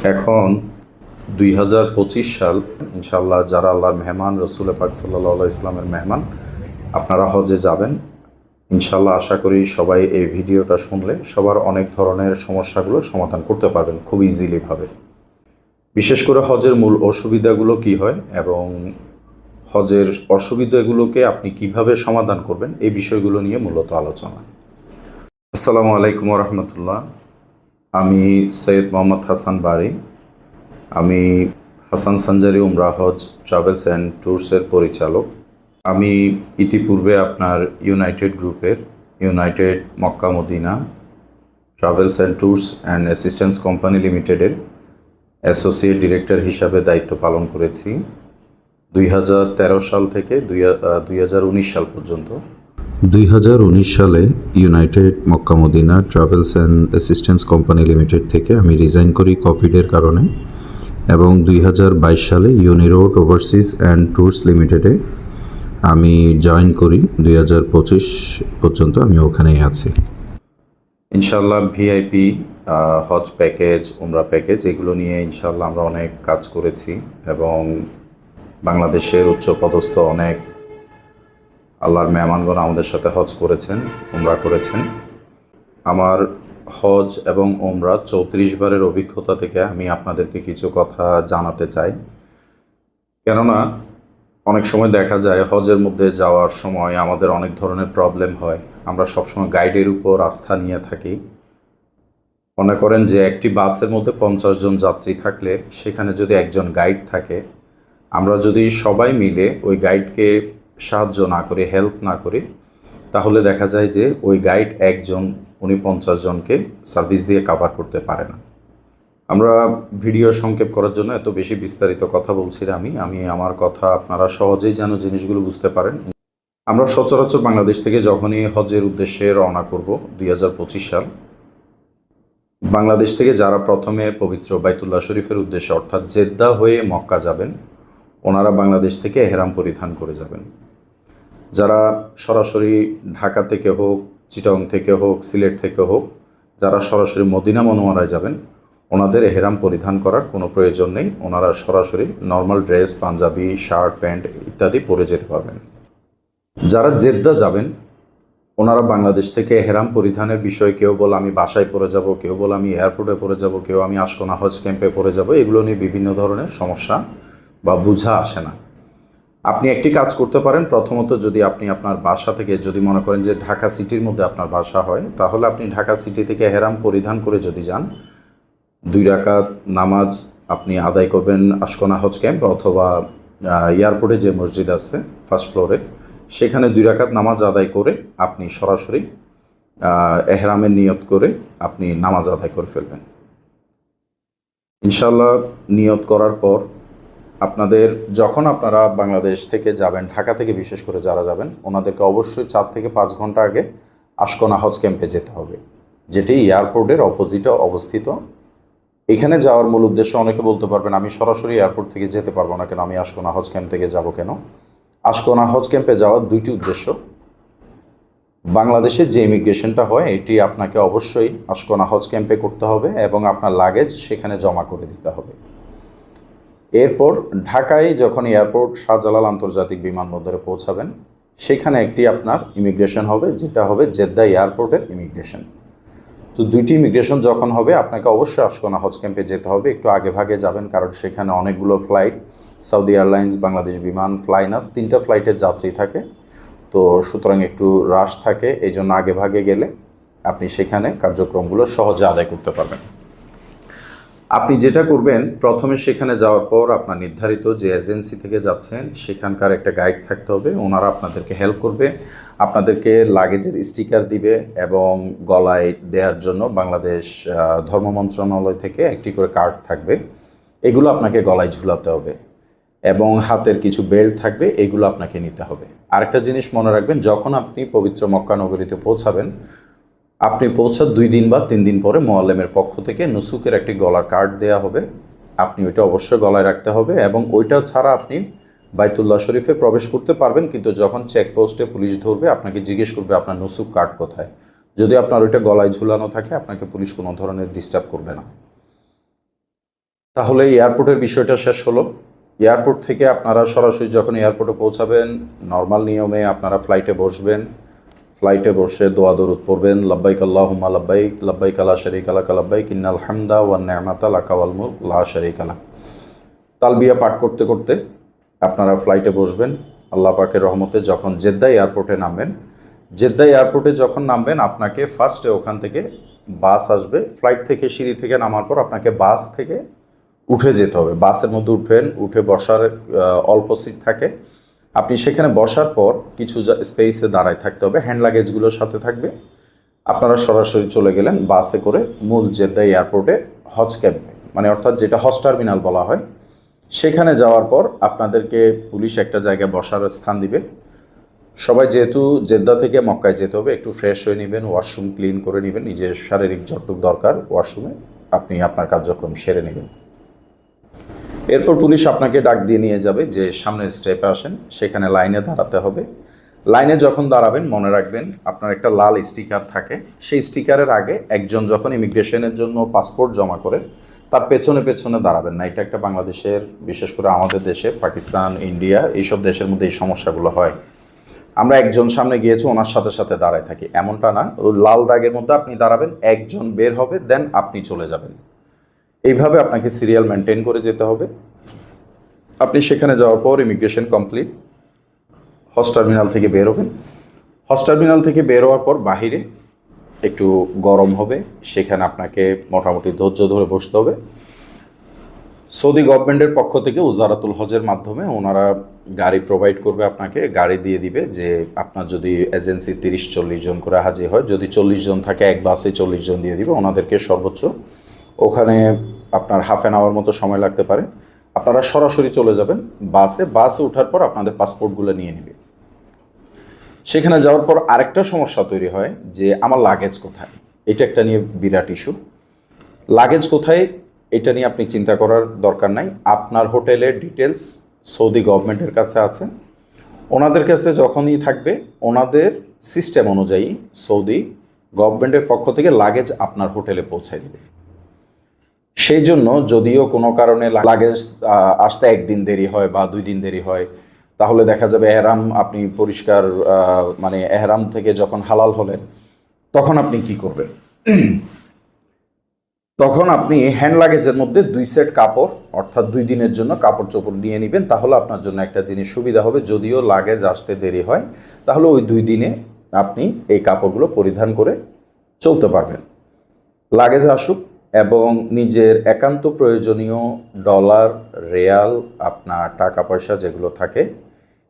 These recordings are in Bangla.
এখন 2025 সাল। ইনশাআল্লাহ যারা আল্লাহর মেহমান, রসুল পাক সাল্লাল্লাহু আলাইহি ইসলামের মেহমান, আপনারা হজে যাবেন। ইনশাআল্লাহ আশা করি সবাই এই ভিডিওটা শুনলে সবার অনেক ধরনের সমস্যাগুলো সমাধান করতে পারবেন খুব ইজিলিভাবে। বিশেষ করে হজের মূল অসুবিধাগুলো কি হয় এবং হজের অসুবিধাগুলোকে আপনি কিভাবে সমাধান করবেন, এই বিষয়গুলো নিয়ে মূলত আলোচনা। আসসালামু আলাইকুম ওয়া রাহমাতুল্লাহ। আমি সৈয়দ মোহাম্মদ হাসান বারী। আমি হাসান সানজারি উমরা হজ ট্রাভেলস অ্যান্ড ট্যুরসের পরিচালক। আমি ইতিপূর্বে আপনার ইউনাইটেড গ্রুপের United Makkah Madina travels and tours and assistance company লিমিটেডের অ্যাসোসিয়েট ডিরেক্টর হিসাবে দায়িত্ব পালন করেছি 2013 সাল থেকে 2019 সাল পর্যন্ত। 2019 সালে United Makkah Madina travels and assistance company limited থেকে আমি রিজাইন করি কোভিডের কারণে, এবং 2022 সালে ইউনিরোড ওভারসিজ অ্যান্ড ট্যুরস লিমিটেডে আমি জয়েন করি। 2025 পর্যন্ত আমি ওখানেই আছি। ইনশাআল্লাহ ভিআইপি হজ প্যাকেজ, উমরা প্যাকেজ, এগুলো নিয়ে ইনশাআল্লাহ আমরা অনেক কাজ করেছি এবং বাংলাদেশের উচ্চপদস্থ অনেক আল্লাহর মেহমানগণ আমাদের সাথে হজ করেছেন, উমরা করেছেন। আমার হজ এবং উমরা 34 বারের অভিজ্ঞতা থেকে আমি আপনাদেরকে কিছু কথা জানাতে চাই। কেননা অনেক সময় দেখা যায় হজের মধ্যে যাওয়ার সময় আমাদের অনেক ধরনের প্রবলেম হয়। আমরা সবসময় গাইডের উপর আস্থা নিয়ে থাকি। মনে করেন যে একটি বাসের মধ্যে 50 জন যাত্রী থাকলে সেখানে যদি একজন গাইড থাকে, আমরা যদি সবাই মিলে ওই গাইডকে সাহায্য না করি, হেল্প না করি, তাহলে দেখা যায় যে ওই গাইড একজন, উনি 50 জনকে সার্ভিস দিয়ে কাভার করতে পারে না। আমরা ভিডিও সংক্ষেপ করার জন্য এত বেশি বিস্তারিত কথা বলছি না। আমি আমার কথা আপনারা সহজেই যেন জিনিসগুলো বুঝতে পারেন। আমরা সচরাচর বাংলাদেশ থেকে যখনই হজের উদ্দেশ্যে রওনা করব 2025 সাল, বাংলাদেশ থেকে যারা প্রথমে পবিত্র বাইতুল্লাহ শরীফের উদ্দেশ্যে অর্থাৎ জেদ্দা হয়ে মক্কা যাবেন, ওনারা বাংলাদেশ থেকে এহরাম পরিধান করে যাবেন। যারা সরাসরি ঢাকা থেকে হোক, চিটাগং থেকে হোক, সিলেট থেকে হোক, যারা সরাসরি মদিনা মনোয়ারায় যাবেন, ওনাদের এহরাম পরিধান করার কোনো প্রয়োজন নেই। ওনারা সরাসরি normal dress, panjabi, shirt, pant ইত্যাদি পরে যেতে পারবেন। যারা জেদ্দা যাবেন, ওনারা বাংলাদেশ থেকে এহরাম পরিধানের বিষয়ে কেউ বলে আমি বাসায় পরে যাব, কেউ বলে আমি এয়ারপোর্টে পরে যাব, কেউ আমি আশকোনা হজ ক্যাম্পে পরে যাব। এগুলো নিয়ে বিভিন্ন ধরনের সমস্যা বা বোঝা আসে না। আপনি একটি কাজ করতে পারেন। প্রথমত, যদি আপনি আপনার বাসা থেকে, যদি মনে করেন যে ঢাকা সিটির মধ্যে আপনার বাসা হয়, তাহলে আপনি ঢাকা সিটি থেকে এহরাম পরিধান করে যদি যান, 2 রাকাত নামাজ আপনি আদায় করবেন আশকোনা হজ ক্যাম্প অথবা এয়ারপোর্টে যে মসজিদ আছে ফার্স্ট ফ্লোরে, সেখানে 2 রাকাত নামাজ আদায় করে আপনি সরাসরি এহরামের নিয়ত করে আপনি নামাজ আদায় করে ফেলবেন। ইনশাআল্লাহ নিয়ত করার পর আপনাদের, যখন আপনারা বাংলাদেশ থেকে যাবেন, ঢাকা থেকে বিশেষ করে যারা যাবেন, ওনাদেরকে অবশ্যই 4 থেকে 5 ঘন্টা আগে আশকোনা হজ ক্যাম্পে যেতে হবে, যেটি এয়ারপোর্টের অপোজিটে অবস্থিত। এখানে যাওয়ার মূল উদ্দেশ্য, অনেকে বলতে পারবেন আমি সরাসরি এয়ারপোর্ট থেকে যেতে পারবো না কেন, আমি আশকোনা হজ ক্যাম্প থেকে যাব কেন? আশকোনা হজ ক্যাম্পে যাওয়ার 2টি উদ্দেশ্য। বাংলাদেশের যে ইমিগ্রেশনটা হয়, এটি আপনাকে অবশ্যই আশকোনা হজ ক্যাম্পে করতে হবে এবং আপনার লাগেজ সেখানে জমা করে দিতে হবে। এরপর ঢাকায় যখন এয়ারপোর্ট শাহজালাল আন্তর্জাতিক বিমানবন্দরে পৌঁছাবেন, সেখানে একটি আপনার ইমিগ্রেশন হবে, যেটা হবে জেদ্দা এয়ারপোর্টের ইমিগ্রেশন। তো 2টি ইমিগ্রেশন যখন হবে, আপনাকে অবশ্যই আশকোনা হজ ক্যাম্পে যেতে হবে। একটু আগে ভাগে যাবেন, কারণ সেখানে অনেকগুলো ফ্লাইট, সৌদি এয়ারলাইন্স, বাংলাদেশ বিমান, ফ্লাইনাস, 3টা ফ্লাইটের যাত্রী থাকে। তো সুতরাং একটু রাশ থাকে, এই জন্য আগে ভাগে গেলে আপনি সেখানে কার্যক্রমগুলো সহজে আদায় করতে পারবেন। আপনি যেটা করবেন, প্রথমে সেখানে যাওয়ার পর আপনার নির্ধারিত যে এজেন্সি থেকে যাচ্ছেন সেখানকার একটা গাইড থাকতে হবে। ওনারা আপনাদেরকে হেল্প করবে, আপনাদেরকে লাগেজের স্টিকার দিবে এবং গলায় দেওয়ার জন্য বাংলাদেশ ধর্ম মন্ত্রণালয় থেকে একটি করে কার্ড থাকবে। এগুলো আপনাকে গলায় ঝুলাতে হবে এবং হাতের কিছু বেল্ট থাকবে, এগুলো আপনাকে নিতে হবে। আরেকটা জিনিস মনে রাখবেন, যখন আপনি পবিত্র মক্কা নগরীতে পৌঁছাবেন, আপনি পৌঁছার 2 দিন বা 3 দিন পরে মোয়াল্লেমের পক্ষ থেকে নুসুকের একটি গলার কার্ড দেওয়া হবে। আপনি ওইটা অবশ্যই গলায় রাখতে হবে এবং ওইটা ছাড়া আপনি বাইতুল্লাহ শরীফে প্রবেশ করতে পারবেন, কিন্তু যখন চেকপোস্টে পুলিশ ধরবে আপনাকে জিজ্ঞেস করবে আপনার নুসুক কার্ড কোথায়। যদি আপনার ওইটা গলায় ঝুলানো থাকে, আপনাকে পুলিশ কোনো ধরনের ডিস্টার্ব করবে না। তাহলে এয়ারপোর্টের বিষয়টা শেষ হলো। এয়ারপোর্ট থেকে আপনারা সরাসরি যখন এয়ারপোর্টে পৌঁছাবেন, নর্মাল নিয়মে আপনারা ফ্লাইটে বসবেন। ফ্লাইটে বসে দোয়া দরুদ পড়বেন, লাব্বাইক আল্লাহুম্মা লাব্বাইক, লাব্বাইক লা শারীকা লাকা লাব্বাইক, ইন্নাল হামদা ওয়ান নি'মাতা লাকা ওয়াল মুলক লা শারীকা লাক। তালবিয়া পাঠ করতে করতে আপনারা ফ্লাইটে বসবেন। আল্লাহ পাকের রহমতে যখন জেদ্দা এয়ারপোর্টে নামবেন, জেদ্দা এয়ারপোর্টে যখন নামবেন আপনাকে ফার্স্টে ওখান থেকে বাস আসবে। ফ্লাইট থেকে সিঁড়ি থেকে নামার পর আপনাকে বাস থেকে উঠে যেতে হবে। বাসের মধ্যে উঠবেন, উঠে বসার অল্প সিট থাকে। আপনি সেখানে বসার পর কিছু স্পেসে দাঁড়ায় থাকতে হবে, হ্যান্ড লাগেজগুলোর সাথে থাকবে। আপনারা সরাসরি চলে গেলেন বাসে করে মূল জেদ্দা এয়ারপোর্টে হজ ক্যাম্পে, মানে অর্থাৎ যেটা হজ টার্মিনাল বলা হয়। সেখানে যাওয়ার পর আপনাদেরকে পুলিশ একটা জায়গায় বসার স্থান দিবে। সবাই যেহেতু জেদ্দা থেকে মক্কায় যেতে হবে, একটু ফ্রেশ হয়ে নেবেন, ওয়াশরুম ক্লিন করে নেবেন, নিজের শারীরিক যতটুকু দরকার ওয়াশরুমে আপনি আপনার কার্যক্রম সেরে নেবেন। এরপর পুলিশ আপনাকে ডাক দিয়ে নিয়ে যাবে যে সামনের স্টেপে আসেন, সেখানে লাইনে দাঁড়াতে হবে। লাইনে যখন দাঁড়াবেন মনে রাখবেন আপনার একটা লাল স্টিকার থাকে, সেই স্টিকারের আগে একজন যখন ইমিগ্রেশনের জন্য পাসপোর্ট জমা করে তার পেছনে পেছনে দাঁড়াবেন না। এটা একটা বাংলাদেশের, বিশেষ করে আমাদের দেশে, পাকিস্তান, ইন্ডিয়া এইসব দেশের মধ্যে এই সমস্যাগুলো হয়। আমরা একজন সামনে গিয়েছি ওনার সাথে সাথে দাঁড়ায় থাকি, এমনটা না। লাল দাগের মধ্যে আপনি দাঁড়াবেন, একজন বের হবে, দেন আপনি চলে যাবেন। এইভাবে আপনাকে সিরিয়াল মেনটেন করে যেতে হবে। আপনি সেখানে যাওয়ার পর ইমিগ্রেশন কমপ্লিট, হজ টার্মিনাল থেকে বের হবেন। হজ টার্মিনাল থেকে বের হওয়ার পর বাহিরে একটু গরম হবে, সেখানে আপনাকে মোটামুটি ধৈর্য ধরে বসতে হবে। সৌদি গভর্নমেন্টের পক্ষ থেকে উজারাতুল হজের মাধ্যমে ওনারা গাড়ি প্রোভাইড করবে, আপনাকে গাড়ি দিয়ে দিবে। যে আপনার যদি এজেন্সি 30-40 জন করে হাজি হয়, যদি 40 জন থাকে এক বাসে 40 জন দিয়ে দিবে ওনাদেরকে সর্বোচ্চ। ওখানে আপনার হাফ অ্যান আওয়ার মতো সময় লাগতে পারে। আপনারা সরাসরি চলে যাবেন বাসে। বাসে ওঠার পর আপনাদের পাসপোর্টগুলো নিয়ে নেবে। সেখানে যাওয়ার পর আরেকটা সমস্যা তৈরি হয় যে আমার লাগেজ কোথায়, এটা একটা নিয়ে বিরাট ইস্যু। লাগেজ কোথায় এটা নিয়ে আপনি চিন্তা করার দরকার নাই। আপনার হোটেলের ডিটেলস সৌদি গভর্নমেন্টের কাছে আছে। ওনাদের কাছে যখনই থাকবে ওনাদের সিস্টেম অনুযায়ী সৌদি গভর্নমেন্টের পক্ষ থেকে লাগেজ আপনার হোটেলে পৌঁছায় দেবে। সেই জন্য যদিও কোনো কারণে লাগেজ আসতে একদিন দেরি হয় বা 2 দিন দেরি হয়, তাহলে দেখা যাবে এহরাম আপনি পরিষ্কার, মানে এহরাম থেকে যখন হালাল হলেন তখন আপনি কি করবেন? তখন আপনি হ্যান্ড লাগেজের মধ্যে 2 সেট কাপড়, অর্থাৎ 2 দিনের জন্য কাপড় চোপড় নিয়ে নেবেন। তাহলে আপনার জন্য একটা জিনিস সুবিধা হবে, যদিও লাগেজ আসতে দেরি হয় তাহলে ওই 2 দিনে আপনি এই কাপড়গুলো পরিধান করে চলতে পারবেন। লাগেজ আসুক এবং নিজের একান্ত প্রয়োজনীয় ডলার, রিয়াল, আপনার টাকা পয়সা যেগুলো থাকে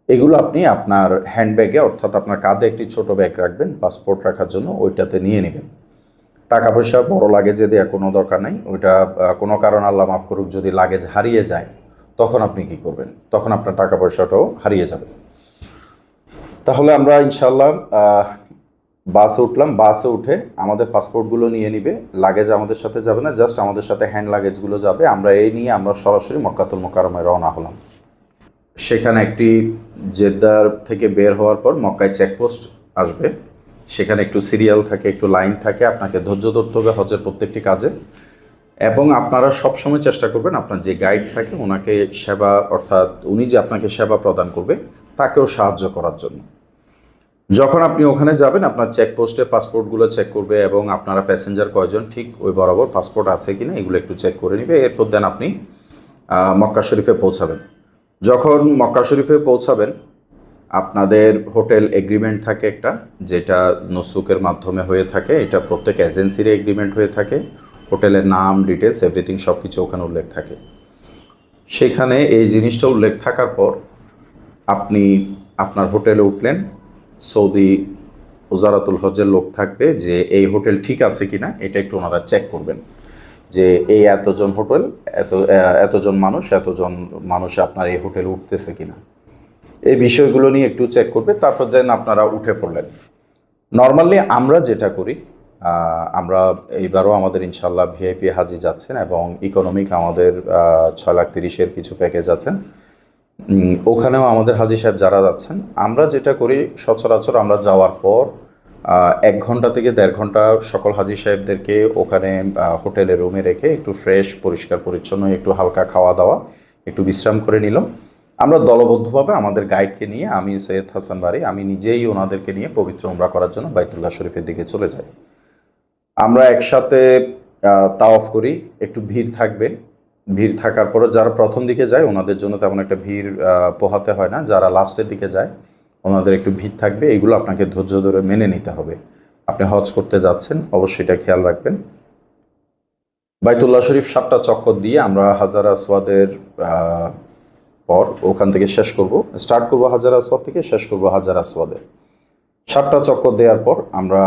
এগুলো আপনি আপনার হ্যান্ডব্যাগে, অর্থাৎ আপনার কাঁধে একটি ছোট ব্যাগ রাখবেন পাসপোর্ট রাখার জন্য, ওইটাতে নিয়ে নেবেন। টাকা পয়সা বড় লাগেজে দেওয়া কোনো দরকার নাই। ওইটা কোনো কারণ আল্লাহ মাফ করুক যদি লাগেজ হারিয়ে যায় তখন আপনি কি করবেন? তখন আপনার টাকা পয়সাটাও হারিয়ে যাবে। তাহলে আমরা ইনশাল্লাহ বাসে উঠলাম। বাসে উঠে আমাদের পাসপোর্টগুলো নিয়ে নিবে, লাগেজ আমাদের সাথে যাবে না, জাস্ট আমাদের সাথে হ্যান্ড লাগেজগুলো যাবে। আমরা এই নিয়ে আমরা সরাসরি মক্কাতুল মোকাররমায় রওনা হলাম। সেখানে একটি জেদ্দার থেকে বের হওয়ার পর মক্কায় চেকপোস্ট আসবে, সেখানে একটু সিরিয়াল থাকে, একটু লাইন থাকে, আপনাকে ধৈর্য ধরতে হবে হজের প্রত্যেকটি কাজে। এবং আপনারা সবসময় চেষ্টা করবেন আপনার যে গাইড থাকে ওনাকে সেবা, অর্থাৎ উনি যে আপনাকে সেবা প্রদান করবে তাকেও সাহায্য করার জন্য। যখন আপনি ওখানে যাবেন আপনার চেকপোস্টে পাসপোর্টগুলো চেক করবে এবং আপনারা প্যাসেঞ্জার কয়জন ঠিক ওই বরাবর পাসপোর্ট আছে কিনা এগুলো একটু চেক করে নেবে। এরপর দেন আপনি মক্কা শরীফে পৌঁছাবেন। যখন মক্কা শরীফে পৌঁছাবেন আপনাদের হোটেল এগ্রিমেন্ট থাকে একটা, যেটা নসুকের মাধ্যমে হয়ে থাকে। এটা প্রত্যেক এজেন্সির এগ্রিমেন্ট হয়ে থাকে। হোটেলের নাম, ডিটেলস, এভরিথিং সব কিছু ওখানে উল্লেখ থাকে। সেখানে এই জিনিসটা উল্লেখ থাকার পর আপনি আপনার হোটেলে উঠলেন। সৌদি উজারাতুল হজের লোক থাকবে যে এই হোটেল ঠিক আছে কিনা এটা একটু ওনারা চেক করবেন, যে এই এতজন হোটেল, এতজন মানুষ আপনার এই হোটেলে উঠতেছে কিনা, এই বিষয়গুলো নিয়ে একটু চেক করবে। তারপর দেন আপনারা উঠে পড়লেন। নর্মালি আমরা যেটা করি, আমরা এইবারও আমাদের ইনশাল্লাহ ভিআইপি হাজি যাচ্ছেন এবং ইকোনমিক আমাদের 6,30,000-এর কিছু প্যাকেজ আছেন, ওখানেও আমাদের হাজি সাহেব যারা যাচ্ছেন। আমরা যেটা করি সচরাচর আমরা যাওয়ার পর 1 ঘন্টা থেকে 1.5 ঘন্টা সকল হাজি সাহেবদেরকে ওখানে হোটেলের রুমে রেখে একটু ফ্রেশ পরিষ্কার পরিচ্ছন্ন একটু হালকা খাওয়া দাওয়া একটু বিশ্রাম করে নিলাম। আমরা দলবদ্ধভাবে আমাদের গাইডকে নিয়ে আমি সৈয়দ হাসান বারী আমি নিজেই ওনাদেরকে নিয়ে পবিত্র উমরা করার জন্য বাইতুল্লাহ শরীফের দিকে চলে যাই। আমরা একসাথে তাওয়াফ করি। একটু ভিড় থাকবে, ভিড় থাকার পরে যারা প্রথম দিকে যায় ওনাদের জন্য তেমন একটা ভিড় পোহাতে হয় না, যারা লাস্টের দিকে যায় ওনাদের একটু ভিড় থাকবে। এগুলো আপনাকে ধৈর্য ধরে মেনে নিতে হবে। আপনি হজ করতে যাচ্ছেন, অবশ্যই এটা খেয়াল রাখবেন। বাইতুল্লাহ শরীফ 7টা চক্কর দিয়ে আমরা হাজার আসওয়াদের পর ওখান থেকে শেষ করব, স্টার্ট করব হাজার আসওয়াদ থেকে, শেষ করব হাজার আসওয়াদে। 7টা চক্কর দেওয়ার পর আমরা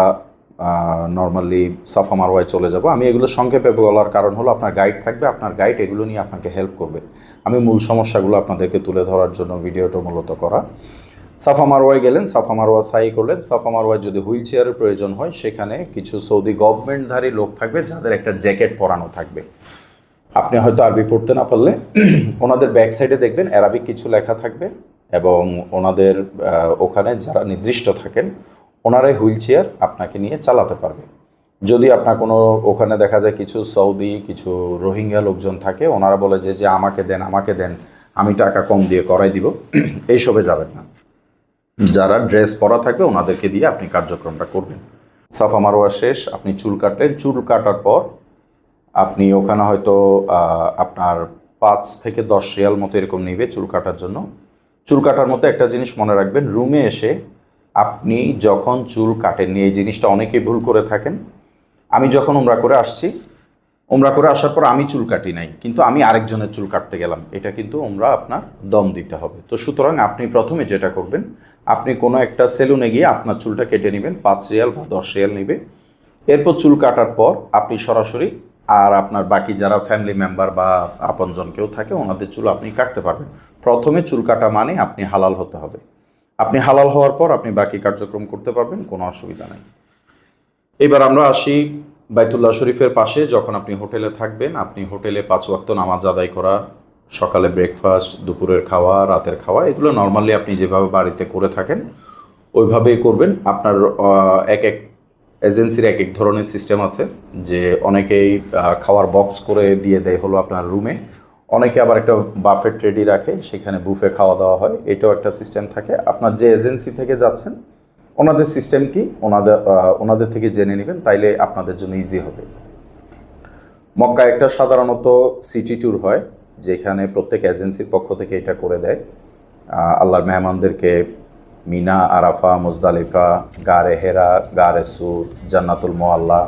নর্মালি সাফা মারওয়ায় চলে যাব। আমি এগুলো সংক্ষেপে বলার কারণ হলো আপনার গাইড থাকবে, আপনার গাইড এগুলো নিয়ে আপনাকে হেল্প করবে। আমি মূল সমস্যাগুলো আপনাদেরকে তুলে ধরার জন্য ভিডিওটা মূলত করা। সাফা মারওয়ায় গেলেন, সাফা মারওয়া সাই করলেন। সাফা মারওয়ায় যদি হুইল চেয়ারের প্রয়োজন হয় সেখানে কিছু সৌদি গভর্নমেন্টধারী লোক থাকবে যাদের একটা জ্যাকেট পরানো থাকবে। আপনি হয়তো আরবি পড়তে না পারলে ওনাদের ব্যাক সাইডে দেখবেন অ্যারাবিক কিছু লেখা থাকবে এবং ওনাদের ওখানে যারা নির্দিষ্ট থাকেন ওনারাই হুইল চেয়ার আপনাকে নিয়ে চালাতে পারবে। যদি আপনার কোনো ওখানে দেখা যায় কিছু সৌদি কিছু রোহিঙ্গা লোকজন থাকে, ওনারা বলে যে আমাকে দেন আমি টাকা কম দিয়ে করাই দিব, এইসবে যাবেন না। যারা ড্রেস পরা থাকবে ওনাদেরকে দিয়ে আপনি কার্যক্রমটা করবেন। সাফা মারওয়া শেষ, আপনি চুল কাটলেন। চুল কাটার পর আপনি ওখানে হয়তো আপনার 5 থেকে 10 রিয়াল মতো এরকম নেবে চুল কাটার জন্য। চুল কাটার মতো একটা জিনিস মনে রাখবেন, রুমে এসে আপনি যখন চুল কাটেননি, এই জিনিসটা অনেকেই ভুল করে থাকেন। আমি যখন উমরা করে আসছি, উমরা করে আসার পর আমি চুল কাটি নাই, কিন্তু আমি আরেকজনের চুল কাটতে গেলাম, এটা কিন্তু উমরা আপনার দম দিতে হবে। তো সুতরাং আপনি প্রথমে যেটা করবেন, আপনি কোনো একটা সেলুনে গিয়ে আপনার চুলটা কেটে নেবেন, 5 রিয়াল বা 10 রিয়াল নেবে। এরপর চুল কাটার পর আপনি সরাসরি আর আপনার বাকি যারা ফ্যামিলি মেম্বার বা আপনজন কেউ থাকে ওনাদের চুল আপনি কাটতে পারবেন। প্রথমে চুল কাটা মানে আপনি হালাল হতে হবে। আপনি হালাল হওয়ার পর আপনি বাকি কার্যক্রম করতে পারবেন, কোনো অসুবিধা নেই। এবার আমরা আসি বাইতুল্লাহ শরীফের পাশে যখন আপনি হোটেলে থাকবেন, আপনি হোটেলে 5 ওয়াক্ত নামাজ আদায় করা, সকালে ব্রেকফাস্ট, দুপুরের খাওয়া, রাতের খাওয়া, এগুলো নর্মালি আপনি যেভাবে বাড়িতে করে থাকেন ওইভাবেই করবেন। আপনার এক এক এজেন্সির এক এক ধরনের সিস্টেম আছে, যে অনেকেই খাওয়ার বক্স করে দিয়ে দেয় হলো আপনার রুমে, অনেকে আবার একটা বাফেট রেডি রাখে, সেখানে বুফে খাওয়া দাওয়া হয়, এটাও একটা সিস্টেম থাকে। আপনার যে এজেন্সি থেকে যাচ্ছেন ওনাদের সিস্টেম কি ওনাদের থেকে জেনে নেবেন, তাইলে আপনাদের জন্য ইজি হবে। মক্কা একটা সাধারণত সিটি ট্যুর হয়, যেখানে প্রত্যেক এজেন্সির পক্ষ থেকে এটা করে দেয়। আল্লাহর মেহমানদেরকে মিনা, আরাফা, মুজদালিফা, গারে হেরা, গারে সুর, জান্নাতুল মোয়াল্লা,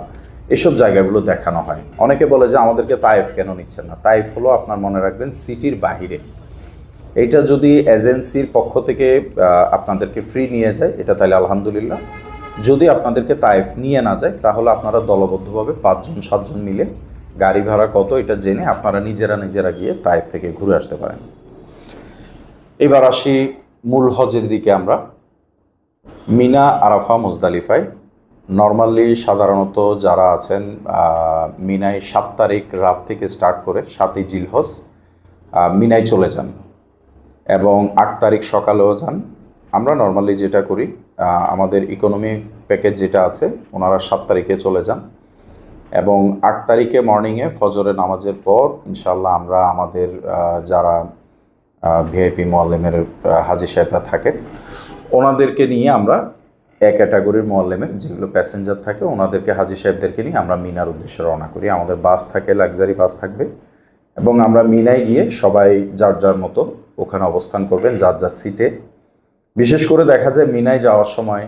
এসব জায়গাগুলো দেখানো হয়। অনেকে বলে যে আমাদেরকে তায়েফ কেন নিচ্ছেন না। তায়েফ হলো আপনার মনে রাখবেন সিটির বাহিরে। এইটা যদি এজেন্সির পক্ষ থেকে আপনাদেরকে ফ্রি নিয়ে যায় এটা তাহলে আলহামদুলিল্লাহ। যদি আপনাদেরকে তায়েফ নিয়ে না যায় তাহলে আপনারা দলবদ্ধভাবে 5জন 7জন মিলে গাড়ি ভাড়া কত এটা জেনে আপনারা নিজেরা গিয়ে তায়েফ থেকে ঘুরে আসতে পারেন। এবার আসি মূল হজের দিকে। আমরা মিনা, আরাফা, মুজদালিফায় নর্মালি সাধারণত যারা আছেন মিনায় 7 তারিখ রাত থেকে স্টার্ট করে 7ই জিলহজ মিনায় চলে যান এবং 8 তারিখ সকালেও যান। আমরা নর্মালি যেটা করি, আমাদের ইকোনমি প্যাকেজ যেটা আছে ওনারা 7 তারিখে চলে যান এবং 8 তারিখে মর্নিংয়ে ফজরের নামাজের পর ইনশাল্লাহ আমরা আমাদের যারা ভিআইপি মোয়াল্লেমের হাজি সাহেবরা থাকেন ওনাদেরকে নিয়ে আমরা ক্যাটাগরির মোয়াল্লেমের যেগুলো প্যাসেঞ্জার থাকে ওনাদেরকে হাজি সাহেবদেরকে নিয়ে আমরা মিনার উদ্দেশ্যে রওনা করি। আমাদের বাস থাকে, লাক্সারি বাস থাকবে এবং আমরা মিনায় গিয়ে সবাই যার মতো ওখানে অবস্থান করবেন, যার সিটে। বিশেষ করে দেখা যায় মিনায় যাওয়ার সময়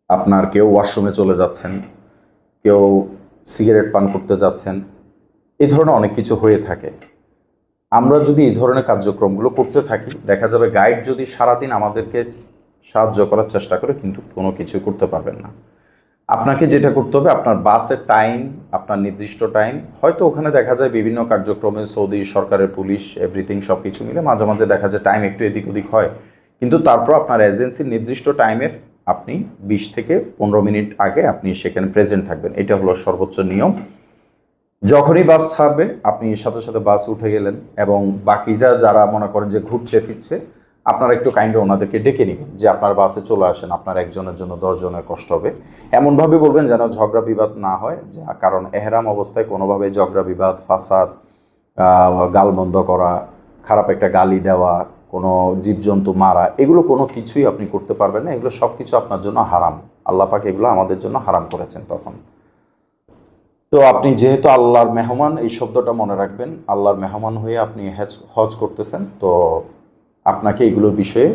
আপনার কেউ ওয়াশরুমে চলে যাচ্ছেন, কেউ সিগারেট পান করতে যাচ্ছেন, এই ধরনের অনেক কিছু হয়ে থাকে। আমরা যদি এই ধরনের কার্যক্রমগুলো করতে থাকি দেখা যাবে গাইড যদি সারাদিন আমাদেরকে সাহায্য করার চেষ্টা করে কিন্তু কোনো কিছু করতে পারবেন না। আপনাকে যেটা করতে হবে, আপনার বাসের টাইম, আপনার নির্দিষ্ট টাইম, হয়তো ওখানে দেখা যায় বিভিন্ন কার্যক্রমে সৌদি সরকারের পুলিশ এভরিথিং সব কিছু মিলে মাঝে মাঝে দেখা যায় টাইম একটু এদিক ওদিক হয়, কিন্তু তারপর আপনার এজেন্সির নির্দিষ্ট টাইমের আপনি 20 থেকে 15 মিনিট আগে আপনি সেখানে প্রেজেন্ট থাকবেন। এটা হলো সর্বোচ্চ নিয়ম। যখনই বাস ছাড়বে আপনি সাথে সাথে বাস উঠে গেলেন এবং বাকিরা যারা মনে করেন যে ঘুরছে ফিরছে আপনারা একটু কাইন্ডলি ওনাদেরকে ডেকে নেবেন যে আপনার বাসে চলে আসেন, আপনার একজনের জন্য 10 জনের কষ্ট হবে, এমনভাবে বলবেন যেন ঝগড়া বিবাদ না হয়। কারণ এহরাম অবস্থায় কোনোভাবে ঝগড়া বিবাদ, ফাসাদ, গালমন্দ করা, খারাপ একটা গালি দেওয়া, কোনো জীবজন্তু মারা, এগুলো কোনো কিছুই আপনি করতে পারবেন না। এগুলো সব কিছু আপনার জন্য হারাম। আল্লাহ পাক এগুলো আমাদের জন্য হারাম করেছেন তখন। তো আপনি যেহেতু আল্লাহর মেহমান, এই শব্দটা মনে রাখবেন, আল্লাহর মেহমান হয়ে আপনি হজ করতেছেন, তো আপনাকে এগুলোর বিষয়ে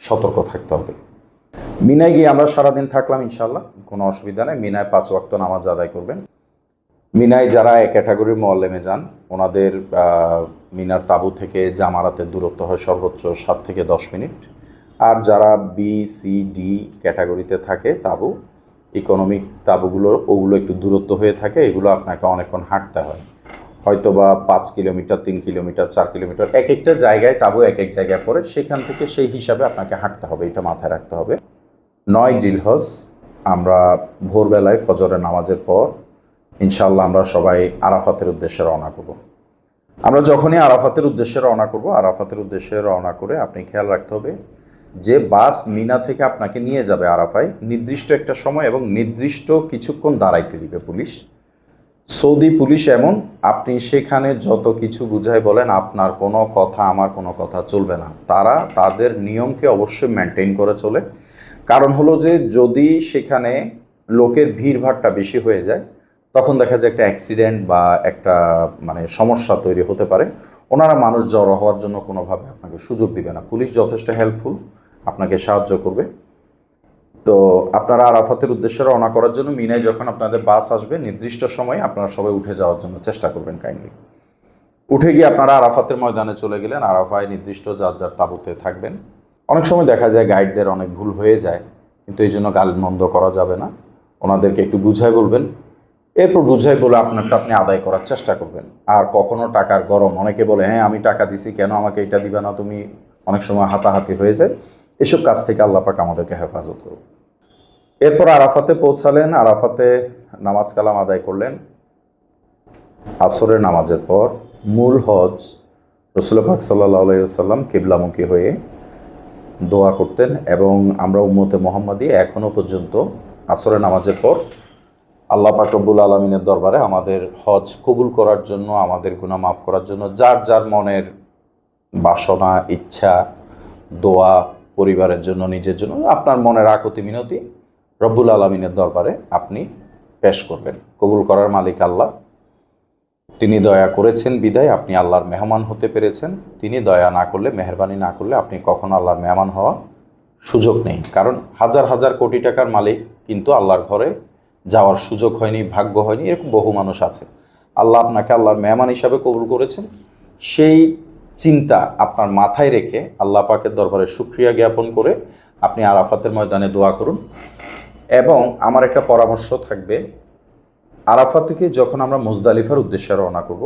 সতর্ক থাকতে হবে। মিনায় গিয়ে আমরা সারাদিন থাকলাম ইনশাল্লাহ, কোনো অসুবিধা নেই। মিনায় 5 ওয়াক্ত নামাজ আদায় করবেন। মিনায় যারা এক ক্যাটাগরির মোয়াল্লেমে যান, ওনাদের মিনার তাঁবু থেকে জামারাতের দূরত্ব হয় সর্বোচ্চ 7 থেকে 10 মিনিট। আর যারা বি, সি, ডি ক্যাটাগরিতে থাকে তাঁবু, ইকোনমিক তাঁবুগুলো, ওগুলো একটু দূরত্ব হয়ে থাকে, এগুলো আপনাকে অনেকক্ষণ হাঁটতে হয়, হয়তো বা 5 কিলোমিটার, 3 কিলোমিটার, 4 কিলোমিটার, এক একটা জায়গায় তাঁবু এক এক জায়গায় পড়ে, সেখান থেকে সেই হিসাবে আপনাকে হাঁটতে হবে, এটা মাথায় রাখতে হবে। 9 জিলহজ আমরা ভোরবেলায় ফজরের নামাজের পর ইনশাআল্লাহ আমরা সবাই আরাফাতের উদ্দেশ্যে রওনা করব। আমরা যখনই আরাফাতের উদ্দেশ্যে রওনা করব, আরাফাতের উদ্দেশ্যে রওনা করে আপনি খেয়াল রাখতে হবে যে বাস মিনা থেকে আপনাকে নিয়ে যাবে আরাফায় নির্দিষ্ট একটা সময় এবং নির্দিষ্ট কিছুক্ষণ দাঁড়াইতে দিবে পুলিশ। সৌদি পুলিশ এমন, আপনি সেখানে যত কিছু বুঝাই বলেন, আপনার কোনো কথা, আমার কোনো কথা চলবে না। তারা তাদের নিয়মকে অবশ্যই মেনটেন করে চলে। কারণ হলো যে যদি সেখানে লোকের ভিড়ভাড়টা বেশি হয়ে যায়, তখন দেখা যায় একটা অ্যাক্সিডেন্ট বা একটা সমস্যা তৈরি হতে পারে। ওনারা মানুষ জড়ো হওয়ার জন্য কোনোভাবে আপনাকে সুযোগ দিবে না। পুলিশ যথেষ্ট হেল্পফুল, আপনাকে সাহায্য করবে। তো আপনারা আরাফাতের উদ্দেশ্যে রওনা করার জন্য মিনায় যখন আপনাদের বাস আসবে নির্দিষ্ট সময়ে আপনারা সবাই উঠে যাওয়ার জন্য চেষ্টা করবেন কাইন্ডলি। উঠে গিয়ে আপনারা আরাফাতের ময়দানে চলে গেলেন। আরাফায় নির্দিষ্ট যার যার তাঁবুতে থাকবেন। অনেক সময় দেখা যায় গাইডদের অনেক ভুল হয়ে যায়, কিন্তু এই জন্য গালমন্দ করা যাবে না। ওনাদেরকে একটু বুঝাই বলবেন, এরপর বুঝাই বলে আপনারটা আপনি আদায় করার চেষ্টা করবেন। আর কখনো টাকার গরম, অনেকে বলে হ্যাঁ আমি টাকা দিছি, কেন আমাকে এটা দিবে না তুমি, অনেক সময় হাতাহাতি হয়ে যায়। এসব কাজ থেকে আল্লাহ পাক আমাদেরকে হেফাজত করুন। এরপর আরাফাতে পৌঁছালেন, আরাফাতে নামাজ কালাম আদায় করলেন। আসরের নামাজের পর মূল হজ রাসূল পাক সাল্লাল্লাহু আলাইহি ওয়াসাল্লাম কিবলামুখী হয়ে দোয়া করতেন, এবং আমরা উম্মতে মুহাম্মাদি এখনও পর্যন্ত আসরের নামাজের পর আল্লাহ পাক রব্বুল আলামিনের দরবারে আমাদের হজ কবুল করার জন্য, আমাদের গুনাহ মাফ করার জন্য যার যার মনের বাসনা, ইচ্ছা, দোয়া, পরিবারের জন্য, নিজের জন্য, আপনার মনের আকুতি মিনতি রব্বুল আলামিনের দরবারে আপনি পেশ করবেন। কবুল করার মালিক আল্লাহ, তিনি দয়া করেছেন বিদায় আপনি আল্লাহর মেহমান হতে পেরেছেন। তিনি দয়া না করলে, মেহরবানি না করলে আপনি কখনো আল্লাহর মেহমান হওয়া সুযোগ নেই। কারণ হাজার হাজার কোটি টাকার মালিক কিন্তু আল্লাহর ঘরে যাওয়ার সুযোগ হয়নি, ভাগ্য হয়নি, এরকম বহু মানুষ আছে। আল্লাহ আপনাকে আল্লাহর মেহমান হিসাবে কবুল করেছেন, সেই চিন্তা আপনার মাথায় রেখে আল্লাহ পাকের দরবারে শুকরিয়া জ্ঞাপন করে আপনি আরাফাতের ময়দানে দোয়া করুন। এবং আমার একটা পরামর্শ থাকবে, আরাফাত থেকে যখন আমরা মুজদালিফার উদ্দেশ্যে রওনা করব,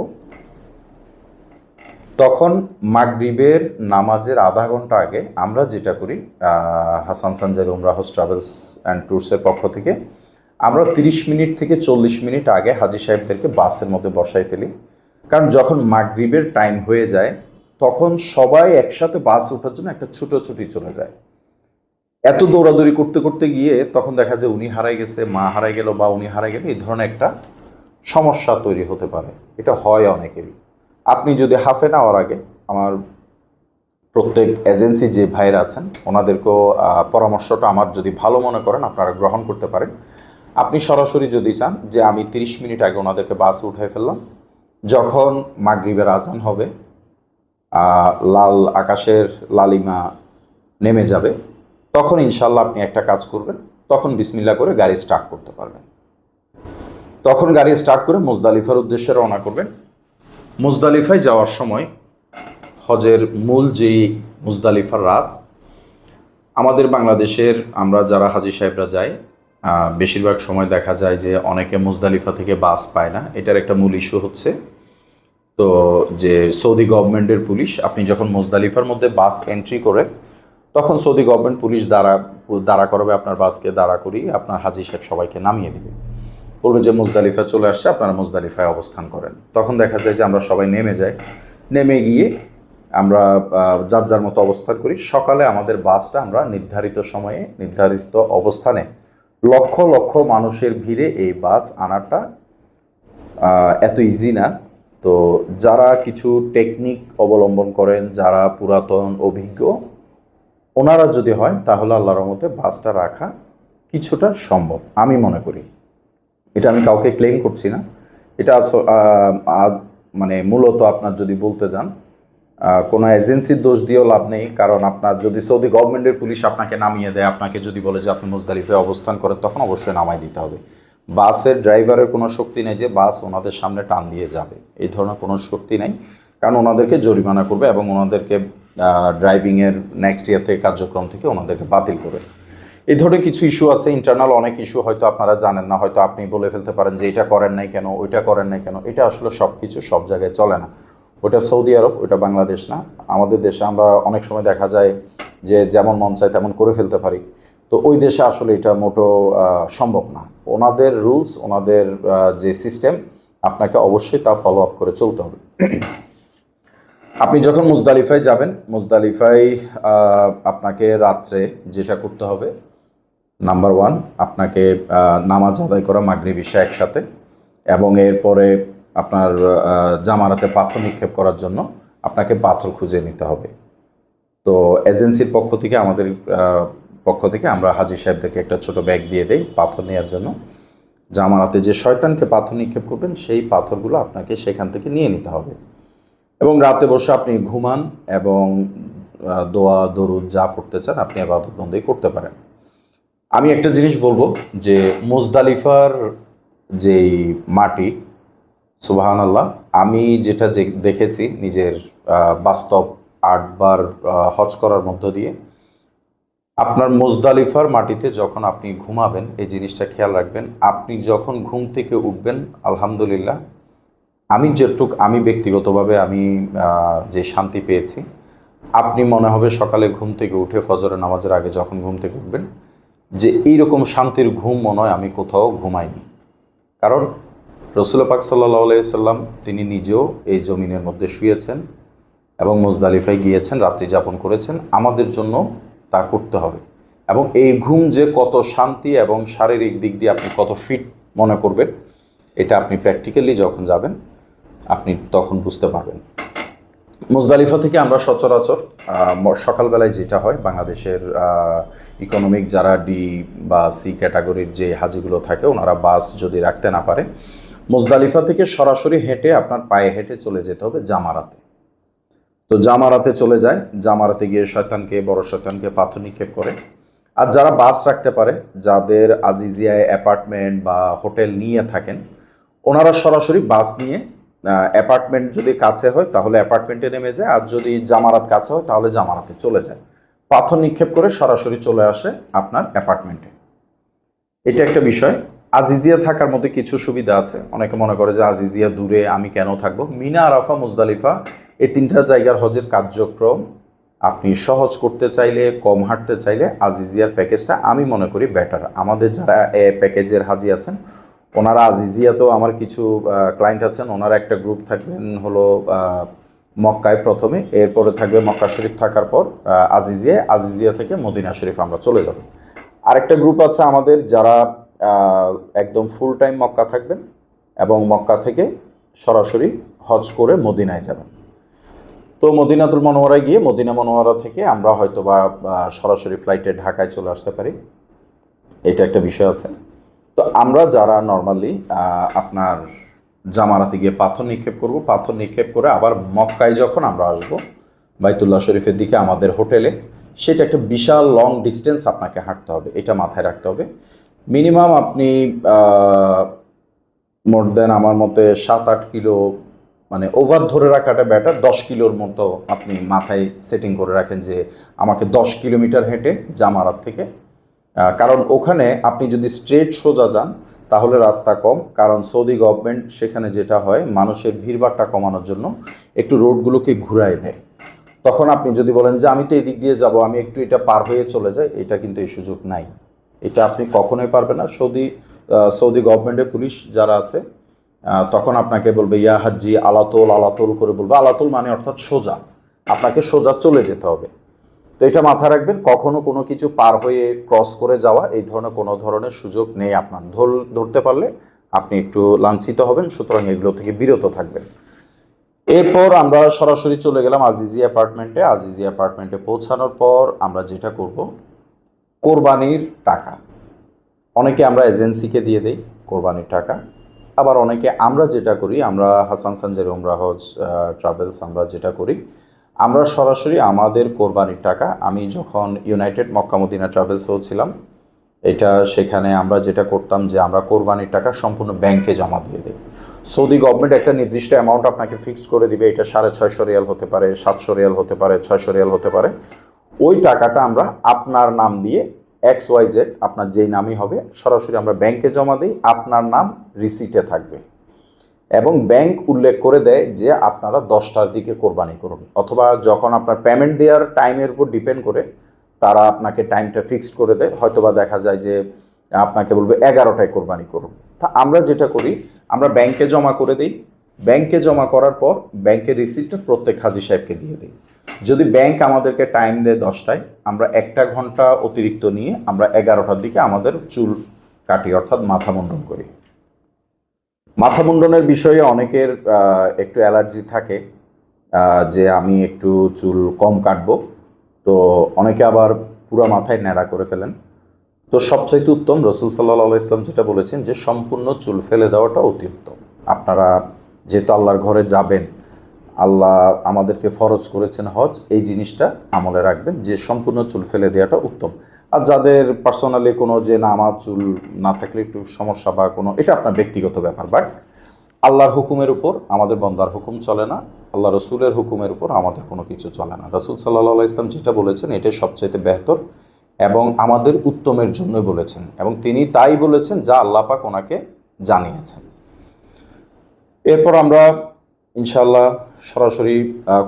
তখন মাগরিবের নামাজের আধা ঘন্টা আগে আমরা যেটা করি, হাসান সানজারি উমরাহ ট্রাভেলস অ্যান্ড ট্যুরসের পক্ষ থেকে আমরা 30 মিনিট থেকে 40 মিনিট আগে হাজি সাহেবদেরকে বাসের মধ্যে বসাই ফেলি। কারণ যখন মাগরিবের টাইম হয়ে যায়, তখন সবাই একসাথে বাস ওঠার জন্য একটা ছুটোছুটি চলে যায়। এত দৌড়াদৌড়ি করতে করতে গিয়ে তখন দেখা যায় উনি হারাই গেছে, মা হারাই গেল, বা উনি হারাই গেল, এই ধরনের একটা সমস্যা তৈরি হতে পারে। এটা হয় অনেকেরই। আপনি যদি হাফ এন আওয়ার আগে, আমার প্রত্যেক এজেন্সি যে ভাইরা আছেন ওনাদেরকেও পরামর্শটা আমার যদি ভালো মনে করেন আপনারা গ্রহণ করতে পারেন। আপনি সরাসরি যদি চান যে আমি 30 মিনিট আগে ওনাদেরকে বাস উঠাই ফেললাম, যখন মাগরিবের আজান হবে, লাল আকাশের লালিমা নেমে যাবে, তখন ইনশাল্লাহ আপনি একটা কাজ করবেন, তখন বিসমিল্লাহ করে গাড়ি স্টার্ট করতে পারবেন। তখন গাড়ি স্টার্ট করে মুজদালিফার উদ্দেশ্যে রওনা করবেন। মুজদালিফায় যাওয়ার সময়, হজের মূল যেই মুজদালিফার রাত, আমাদের বাংলাদেশের আমরা যারা হাজি সাহেবরা যাই, বেশিরভাগ সময় দেখা যায় যে অনেকে মুজদালিফা থেকে বাস পায় না। এটার একটা মূল ইস্যু হচ্ছে তো যে সৌদি গভর্নমেন্টের পুলিশ, আপনি যখন মুজদালিফার মধ্যে বাস এন্ট্রি করে, তখন সৌদি গভর্নমেন্ট পুলিশ দাঁড়া করাবে আপনার বাসকে, দাঁড়া করিয়ে আপনার হাজি সাহেব সবাইকে নামিয়ে দিবে, বলবে যে মুজদালিফা চলে আসছে, আপনারা মুজদালিফায় অবস্থান করেন। তখন দেখা যায় যে আমরা সবাই নেমে যাই। নেমে গিয়ে আমরা যার যার মতো অবস্থান করি। সকালে আমাদের বাসটা আমরা নির্ধারিত সময়ে নির্ধারিত অবস্থানে লক্ষ লক্ষ মানুষের ভিড়ে এই বাস আনাটা এত ইজি না। তো যারা কিছু টেকনিক অবলম্বন করেন, যারা পুরাতন অভিজ্ঞ, ওনারা যদি হয় তাহলে আল্লাহর রহমতে বাসটা রাখা কিছুটা সম্ভব আমি মনে করি। এটা আমি কাউকে ক্লেম করছি না, এটা মানে মূলত আপনার যদি বলতে যান কোনো এজেন্সির দোষ দিয়েও লাভ নেই। কারণ আপনার যদি সৌদি গভর্নমেন্টের পুলিশ আপনাকে নামিয়ে দেয়, আপনাকে যদি বলে যে আপনি মুজদালিফায় অবস্থান করেন, তখন অবশ্যই নামাই দিতে হবে। বাসের ড্রাইভারের কোনো শক্তি নেই যে বাস ওনাদের সামনে টান দিয়ে যাবে, এই ধরনের কোনো শক্তি নেই। কারণ ওনাদেরকে জরিমানা করবে এবং ওনাদেরকে ড্রাইভিংয়ের নেক্সট ইয়ার থেকে কার্যক্রম থেকে ওনাদেরকে বাতিল করবে। এই ধরনের কিছু ইস্যু আছে, ইন্টারনাল অনেক ইস্যু হয়তো আপনারা জানেন না, হয়তো আপনি বলে ফেলতে পারেন যে এটা করেন নাই কেন, ওইটা করেন নাই কেন। এটা আসলে সব কিছু সব জায়গায় চলে না। ওটা সৌদি আরব, ওটা বাংলাদেশ না। আমাদের দেশে আমরা অনেক সময় দেখা যায় যে যেমন মন চায় তেমন করে ফেলতে পারি। তো ওই দেশে আসলে এটা মোটো সম্ভব না। ওনাদের রুলস, ওনাদের যে সিস্টেম, আপনাকে অবশ্যই তা ফলো আপ করে চলতে হবে। আপনি যখন মুজদালিফায় যাবেন, মুজদালিফায় আপনাকে রাত্রে যেটা করতে হবে, নাম্বার 1, আপনাকে নামাজ আদায় করা মাগরিব ইশা একসাথে, এবং এরপরে আপনার জামারাতে পাথর নিক্ষেপ করার জন্য আপনাকে পাথর খুঁজে নিতে হবে। তো এজেন্সির পক্ষ থেকে, আমাদের পক্ষ থেকে আমরা হাজি সাহেবদেরকে একটা ছোট ব্যাগ দিয়ে দেই পাথর নেওয়ার জন্য। জামারাতে যে শয়তানকে পাথর নিক্ষেপ করবেন সেই পাথরগুলো আপনাকে সেখান থেকে নিয়ে নিতে হবে, এবং রাতে বসে আপনি ঘুমান এবং দোয়া দরুদ যা পড়তে চান আপনি ইবাদত বন্দেগী করতে পারেন। আমি একটা জিনিস বলবো যে মুজদালিফার যেই মাটি, সুবহানাল্লাহ, আমি যেটা দেখেছি নিজের বাস্তব 8 বার হজ করার মধ্য দিয়ে, আপনার মুজদালিফার মাটিতে যখন আপনি ঘুমাবেন, এই জিনিসটা খেয়াল রাখবেন, আপনি যখন ঘুম থেকে উঠবেন, আলহামদুলিল্লাহ, আমি ব্যক্তিগতভাবে আমি যে শান্তি পেয়েছি, আপনি মনে হবে সকালে ঘুম থেকে উঠে ফজরের নামাজের আগে যখন ঘুম থেকে উঠবেন, যে এইরকম শান্তির ঘুম মনে হয় আমি কোথাও ঘুমাইনি। কারণ রসুল পাক সাল্লাল্লাহু আলাইহি সাল্লাম তিনি নিজেও এই জমিনের মধ্যে শুয়েছেন এবং মুজদালিফায় গিয়েছেন, রাত্রি যাপন করেছেন। আমাদের জন্য তা করতে হবে। এবং এই ঘুম যে কত শান্তি এবং শারীরিক দিক দিয়ে আপনি কত ফিট মনে করবেন, এটা আপনি প্র্যাকটিক্যালি যখন যাবেন আপনি তখন বুঝতে পারবেন। মুজদালিফা থেকে আমরা সচরাচর সকালবেলায় যেটা হয়, বাংলাদেশের ইকোনমিক যারা ডি বা সি ক্যাটাগরির যে হাজিগুলো থাকে, ওনারা বাস যদি রাখতে না পারে, মুজদালিফা থেকে সরাসরি হেঁটে আপনার পায়ে হেঁটে চলে যেতে হবে জামারাতে। তো জামারাতে চলে যায়, জামারাতে গিয়ে বড় শয়তানকে পাথর নিক্ষেপ করে। আর যারা বাস রাখতে পারে, যাদের আজিজিয়ায় অ্যাপার্টমেন্ট বা হোটেল নিয়ে থাকেন, ওনারা সরাসরি বাস নিয়ে অ্যাপার্টমেন্ট যদি কাছে হয় তাহলে অ্যাপার্টমেন্টে নেমে যায়, আর যদি জামারাত কাছে হয় তাহলে জামারাতে চলে যায়, পাথর নিক্ষেপ করে সরাসরি চলে আসে আপনার অ্যাপার্টমেন্টে। এটা একটা বিষয়। আজিজিয়া থাকার মধ্যে কিছু সুবিধা আছে। অনেকে মনে করে যে আজিজিয়া দূরে, আমি কেন থাকবো। মিনা, আরাফা, মুজদালিফা এই 3টা জায়গার হজের কার্যক্রম আপনি সহজ করতে চাইলে, কম হাঁটতে চাইলে আজিজিয়ার প্যাকেজটা আমি মনে করি বেটার। আমাদের যারা প্যাকেজের হাজি আছেন, ওনারা আজিজিয়াতেও, আমার কিছু ক্লায়েন্ট আছেন, ওনারা একটা গ্রুপ থাকবেন হলো মক্কায় প্রথমে, এরপরে থাকবে মক্কা শরীফ, থাকার পর আজিজিয়া থেকে মদিনা শরীফ আমরা চলে যাব। আরেকটা গ্রুপ আছে আমাদের যারা একদম ফুল টাইম মক্কা থাকবেন এবং মক্কা থেকে সরাসরি হজ করে মদিনায় যাবেন। তো মদিনাতুল মনোয়ারায় গিয়ে মদিনা মনোয়ারা থেকে আমরা হয়তো বা সরাসরি ফ্লাইটে ঢাকায় চলে আসতে পারি, এটা একটা বিষয় আছে। তো আমরা যারা নর্মালি আপনার জামারাতে গিয়ে পাথর নিক্ষেপ করব, পাথর নিক্ষেপ করে আবার মক্কায় যখন আমরা আসব বাইতুল্লাহ শরীফের দিকে আমাদের হোটেলে, সেটা একটা বিশাল লং ডিস্টেন্স আপনাকে হাঁটতে হবে, এটা মাথায় রাখতে হবে। মিনিমাম আপনি মোর দেন আমার মতে 7-8 কিলো, মানে ওভার ধরে রাখাটা বেটার, 10 কিলোর মতো আপনি মাথায় সেটিং করে রাখেন যে আমাকে 10 কিলোমিটার হেঁটে জামারাত থেকে। কারণ ওখানে আপনি যদি স্ট্রেট সোজা যান তাহলে রাস্তা কম, কারণ সৌদি গভর্নমেন্ট সেখানে যেটা হয়, মানুষের ভিড়ভাড়টা কমানোর জন্য একটু রোডগুলোকে ঘুরায় দেয়। তখন আপনি যদি বলেন যে আমি তো এদিক দিয়ে যাব, আমি একটু এটা পার হয়ে চলে যাই, এটা কিন্তু এই সুযোগ নাই, এটা আপনি কখনোই পারবেন না। সৌদি গভর্নমেন্টের পুলিশ যারা আছে তখন আপনাকে বলবে ইয়া হাজি আলাতোল, আলাতোল করে বলবে। আলাতোল মানে অর্থাৎ সোজা, আপনাকে সোজা চলে যেতে হবে। তো এটা মাথায় রাখবেন, কখনো কোনো কিছু পার হয়ে ক্রস করে যাওয়া এই ধরনের কোনো ধরনের সুযোগ নেই আপনার। ধরতে পারলে আপনি একটু লাঞ্ছিত হবেন, সুতরাং এগুলো থেকে বিরত থাকবেন। এরপর আমরা সরাসরি চলে গেলাম আজিজি অ্যাপার্টমেন্টে। আজিজি অ্যাপার্টমেন্টে পৌঁছানোর পর আমরা যেটা করব, কোরবানির টাকা অনেকে আমরা এজেন্সিকে দিয়ে দেই কোরবানির টাকা, আবার অনেকে আমরা যেটা করি, আমরা হাসান সানজারি উমরা হজ ট্রাভেলস আমরা যেটা করি, আমরা সরাসরি আমাদের কোরবানির টাকা, আমি যখন ইউনাইটেড মক্কা মদিনা ট্রাভেলসেও ছিলাম, এটা সেখানে আমরা যেটা করতাম যে আমরা কোরবানির টাকা সম্পূর্ণ ব্যাংকে জমা দিয়ে দিই। সৌদি গভর্নমেন্ট একটা নির্দিষ্ট অ্যামাউন্ট আপনাকে ফিক্সড করে দিবে, এটা 650 রিয়াল হতে পারে, 700 রিয়াল হতে পারে, 600 রিয়াল হতে পারে। ওই টাকাটা আমরা আপনার নাম দিয়ে XYZ আপনার যেই নামই হবে সরাসরি আমরা ব্যাংকে জমা দিই, আপনার নাম রিসিটে থাকবে এবং ব্যাংক উল্লেখ করে দেয় যে আপনারা 10টার দিকে কোরবানি করুন, অথবা যখন আপনার পেমেন্ট দেওয়ার টাইমের উপর ডিপেন্ড করে তারা আপনাকে টাইমটা ফিক্সড করে দেয়, হয়তোবা দেখা যায় যে আপনাকে বলবে 11টায় কোরবানি করুন। তা আমরা যেটা করি, আমরা ব্যাংকে জমা করে দিই, ব্যাংকে জমা করার পর ব্যাংকের রিসিপ্টটা প্রত্যেক হাজি সাহেবকে দিয়ে দিই। যদি ব্যাংক আমাদেরকে টাইম দেয় 10টায়, আমরা 1 ঘন্টা অতিরিক্ত নিয়ে আমরা 11টার দিকে আমাদের চুল কাটি, অর্থাৎ মাথা মুন্ডন করি। মাথা মুন্ডনের বিষয়ে অনেকের একটু অ্যালার্জি থাকে, যে আমি একটু চুল কম কাটবো, তো অনেকে আবার পুরো মাথায় ন্যাড়া করে ফেলেন। তো সবচাইতে উত্তম রসুল সাল্লাল্লাহু ইসলাম যেটা বলেছেন যে সম্পূর্ণ চুল ফেলে দেওয়াটা অতি উত্তম। আপনারা যেহেতু আল্লাহর ঘরে যাবেন, আল্লাহ আমাদেরকে ফরজ করেছেন হজ, এই জিনিসটা আমলে রাখবেন যে সম্পূর্ণ চুল ফেলে দেওয়াটা উত্তম। আর যাদের পার্সোনালি কোনো যে না আমার চুল না থাকলে একটু সমস্যা বা কোনো, এটা আপনার ব্যক্তিগত ব্যাপার, বাট আল্লাহর হুকুমের উপর আমাদের বন্দার হুকুম চলে না, আল্লাহ রসুলের হুকুমের উপর আমাদের কোনো কিছু চলে না। রসুল সাল্লাল্লাহু ইসলাম যেটা বলেছেন এটাই সবচাইতে বেহতর এবং আমাদের উত্তমের জন্যই বলেছেন, এবং তিনি তাই বলেছেন যা আল্লাহ পাক ওনাকে জানিয়েছেন। এরপর আমরা ইনশাল্লাহ সরাসরি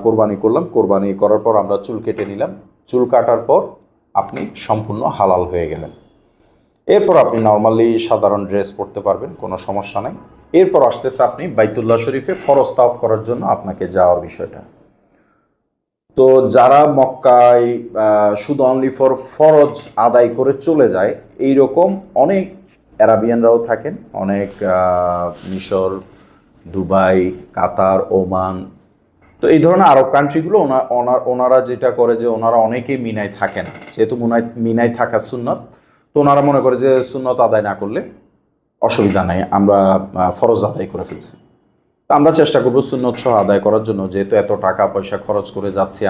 কোরবানি করলাম। কোরবানি করার পর আমরা চুল কেটে নিলাম। চুল কাটার পর আপনি সম্পূর্ণ হালাল হয়ে গেলেন। এরপর আপনি নর্মালি সাধারণ ড্রেস পরতে পারবেন, কোনো সমস্যা নাই। এরপর আসতেছে আপনি বাইতুল্লাহ শরীফে ফরজ তাওয়াফ করার জন্য আপনাকে যাওয়ার বিষয়টা। তো যারা মক্কায় শুধু অনলি ফর ফরজ আদায় করে চলে যায়, এইরকম অনেক অ্যারাবিয়ানরাও থাকেন, অনেক মিশর, দুবাই, কাতার, ওমান, তো এই ধরনের আরব কান্ট্রিগুলো ওনারা যেটা করে যে ওনারা অনেকেই মিনায় থাকেন, যেহেতু মিনায় থাকা সুন্নত, তো ওনারা মনে করে যে সুন্নত আদায় না করলে অসুবিধা নাই, আমরা ফরজ আদায় করে ফেলছি। আমরা চেষ্টা করব সুন্নত সহ আদায় করার জন্য, যেহেতু এত টাকা পয়সা খরচ করে যাচ্ছি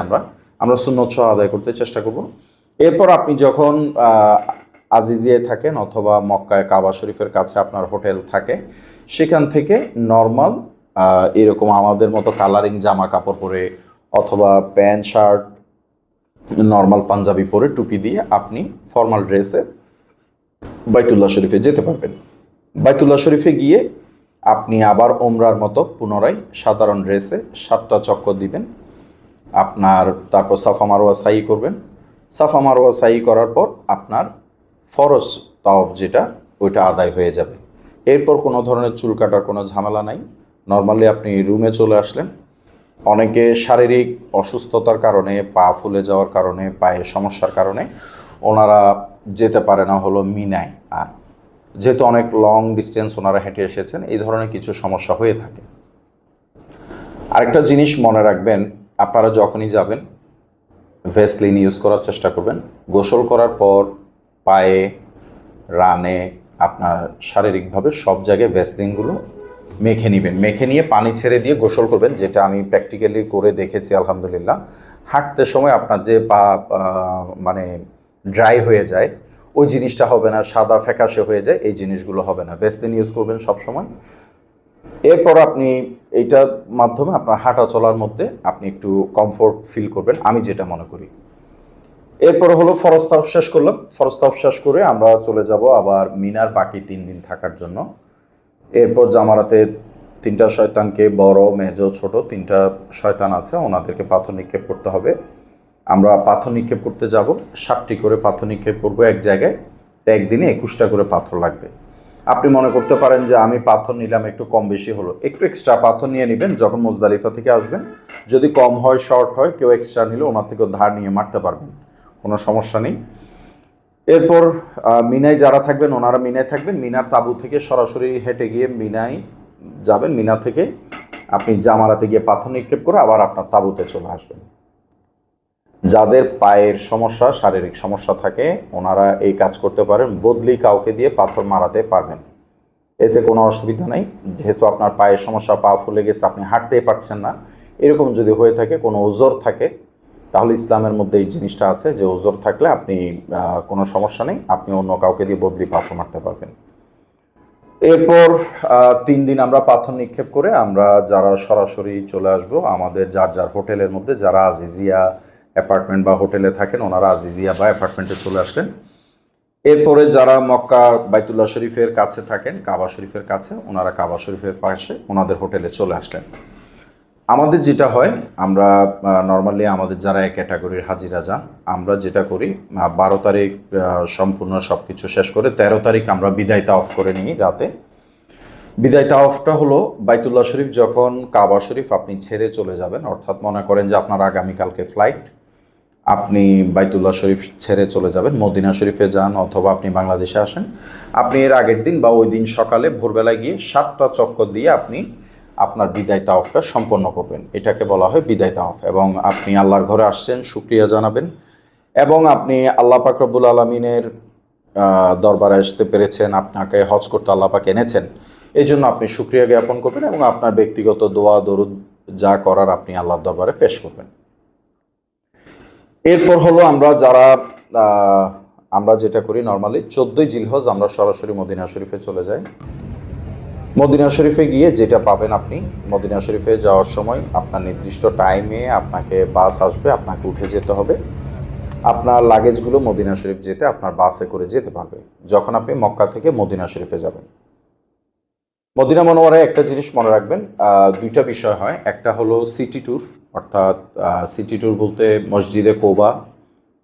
আমরা সুন্নত সহ আদায় করতে চেষ্টা করব। এরপর আপনি যখন আজিজিয়ায় থাকেন অথবা মক্কায় কাবা শরীফের কাছে আপনার হোটেল থাকে, সেখান থেকে নর্মাল এরকম আমাদের মতো কালারিং জামা কাপড় পরে অথবা প্যান্ট শার্ট, নর্মাল পাঞ্জাবি পরে, টুপি দিয়ে আপনি ফর্মাল ড্রেসে বাইতুল্লাহ শরীফে যেতে পারবেন। বাইতুল্লাহ শরীফে গিয়ে আপনি আবার ওমরার মতো পুনরায় সাধারণ ড্রেসে 7টা চক্কর দিবেন আপনার, তারপর সাফা মারওয়া সাই করবেন। সাফা মারওয়া সাই করার পর আপনার ফরজ তাওয়াফ যেটা, ওইটা আদায় হয়ে যাবে। এরপর কোনো ধরনের চুল কাটার কোনো ঝামেলা নাই, নর্মালি আপনি রুমে চলে আসলেন। অনেকে শারীরিক অসুস্থতার কারণে, পা ফুলে যাওয়ার কারণে, পায়ে সমস্যার কারণে ওনারা যেতে পারে না হলো মিনায়, আর যেহেতু অনেক লং ডিস্টেন্স ওনারা হেঁটে এসেছেন, এই ধরনের কিছু সমস্যা হয়ে থাকে। আরেকটা জিনিস মনে রাখবেন, আপনারা যখনই যাবেন ভেসলিন ইউজ করার চেষ্টা করবেন। গোসল করার পর পায়ে, রানে, আপনার শারীরিকভাবে সব জায়গায় ভেসলিনগুলো মেখে নেবেন, মেখে নিয়ে পানি ছেড়ে দিয়ে গোসল করবেন, যেটা আমি প্র্যাকটিক্যালি করে দেখেছি আলহামদুলিল্লাহ। হাঁটতে সময় আপনার যে পা মানে ড্রাই হয়ে যায়, ওই জিনিসটা হবে না, সাদা ফ্যাকাশে হয়ে যায়, এই জিনিসগুলো হবে না। ভেসলিন ইউজ করবেন সবসময়। এরপর আপনি এইটার মাধ্যমে আপনার হাঁটা চলার মধ্যে আপনি একটু কমফোর্ট ফিল করবেন, আমি যেটা মনে করি। এরপর হলো ফরজ তাওয়াফ শেষ করলাম। ফরজ তাওয়াফ শেষ করে আমরা চলে যাব আবার মিনার বাকি 3 দিন থাকার জন্য। এরপর জামারাতে 3টা শয়তানকে, বড়, মেজো, ছোট 3টা শয়তান আছে, ওনাদেরকে পাথর নিক্ষেপ করতে হবে। আমরা পাথর নিক্ষেপ করতে যাব, 7টি করে পাথর নিক্ষেপ করবো এক জায়গায়। একদিনে 21টা করে পাথর লাগবে। আপনি মনে করতে পারেন যে আমি পাথর নিলাম একটু কম বেশি হলো, একটু এক্সট্রা পাথর নিয়ে নেবেন যখন মুজদালিফা থেকে আসবেন। যদি কম হয়, শর্ট হয়, কেউ এক্সট্রা নিলে ওনার থেকেও ধার নিয়ে মারতে পারবেন, কোনো সমস্যা নেই। এরপর মিনায় যারা থাকবেন ওনারা মিনায় থাকবেন। মিনার তাঁবু থেকে সরাসরি হেঁটে গিয়ে মিনায় যাবেন। মিনা থেকে আপনি জামারাতে গিয়ে পাথর নিক্ষেপ করে আবার আপনার তাঁবুতে চলে আসবেন। যাদের পায়ের সমস্যা, শারীরিক সমস্যা থাকে, ওনারা এই কাজ করতে পারেন। বদলি কাউকে দিয়ে পাথর মারাতে পারবেন, এতে কোনো অসুবিধা নেই। যেহেতু আপনার পায়ের সমস্যা, পা ফুলে গেছে, আপনি হাঁটতেই পারছেন না, এরকম যদি হয়ে থাকে, কোনো ওজর থাকে, তাহলে ইসলামের মধ্যে এই জিনিসটা আছে যে ওজর থাকলে আপনি কোনো সমস্যা নেই, আপনি অন্য কাউকে দিয়ে বদলি পাথর মারতে পারবেন। এরপর 3 দিন আমরা পাথর নিক্ষেপ করে আমরা যারা সরাসরি চলে আসব আমাদের যার যার হোটেলের মধ্যে, যারা আজিজিয়া অ্যাপার্টমেন্ট বা হোটেলে থাকেন ওনারা আজিজিয়া বা অ্যাপার্টমেন্টে চলে আসলেন। এরপরে যারা মক্কা বাইতুল্লাহ শরীফের কাছে থাকেন, কাবা শরীফের কাছে, ওনারা কাবা শরীফের পাশে ওনাদের হোটেলে চলে আসলেন। আমাদের যেটা হয়, আমরা নর্মালি আমাদের যারা এক ক্যাটাগরির হাজিরা যান, আমরা যেটা করি 12 তারিখ সম্পূর্ণ সব কিছু শেষ করে 13 তারিখ আমরা বিদায় তাওয়াফ করে নিই রাতে। বিদায় তাওয়াফটা হলো বাইতুল্লাহ শরীফ যখন কাবা শরীফ আপনি ছেড়ে চলে যাবেন, অর্থাৎ মনে করেন যে আপনার আগামীকালকে ফ্লাইট, আপনি বাইতুল্লাহ শরীফ ছেড়ে চলে যাবেন, মদিনা শরীফে যান অথবা আপনি বাংলাদেশে আসেন, আপনি এর আগের দিন বা ওই দিন সকালে ভোরবেলায় গিয়ে 7টা চক্কর দিয়ে আপনি আপনার বিদায় তাওয়াফটা সম্পন্ন করবেন। এটাকে বলা হয় বিদায় তাওয়াফ। এবং আপনি আল্লাহর ঘরে আসছেন, শুকরিয়া জানাবেন, এবং আপনি আল্লাহ পাক রব্বুল আলমিনের দরবারে আসতে পেরেছেন, আপনাকে হজ করতে আল্লাহ পাক এনেছেন, এই জন্য আপনি শুকরিয়া জ্ঞাপন করবেন এবং আপনার ব্যক্তিগত দোয়া দরুদ যা করার আপনি আল্লাহর দরবারে পেশ করবেন। এরপর হলো আমরা যেটা করি নর্মালি 14ই জিলহজ আমরা সরাসরি মদিনা শরীফে চলে যাই। মদিনা শরীফে গিয়ে যেটা পাবেন, আপনি মদিনা শরীফে যাওয়ার সময় আপনার নির্দিষ্ট টাইমে আপনাকে বাস আসবে, আপনাকে উঠে যেতে হবে। আপনার লাগেজগুলো মদিনা শরীফ যেতে আপনার বাসে করে যেতে পারবে যখন আপনি মক্কা থেকে মদিনা শরীফে যাবেন। মদিনা মনোয়ারায় একটা জিনিস মনে রাখবেন, দুইটা বিষয় হয়। একটা হলো সিটি ট্যুর, অর্থাৎ সিটি ট্যুর বলতে মসজিদে কোবা,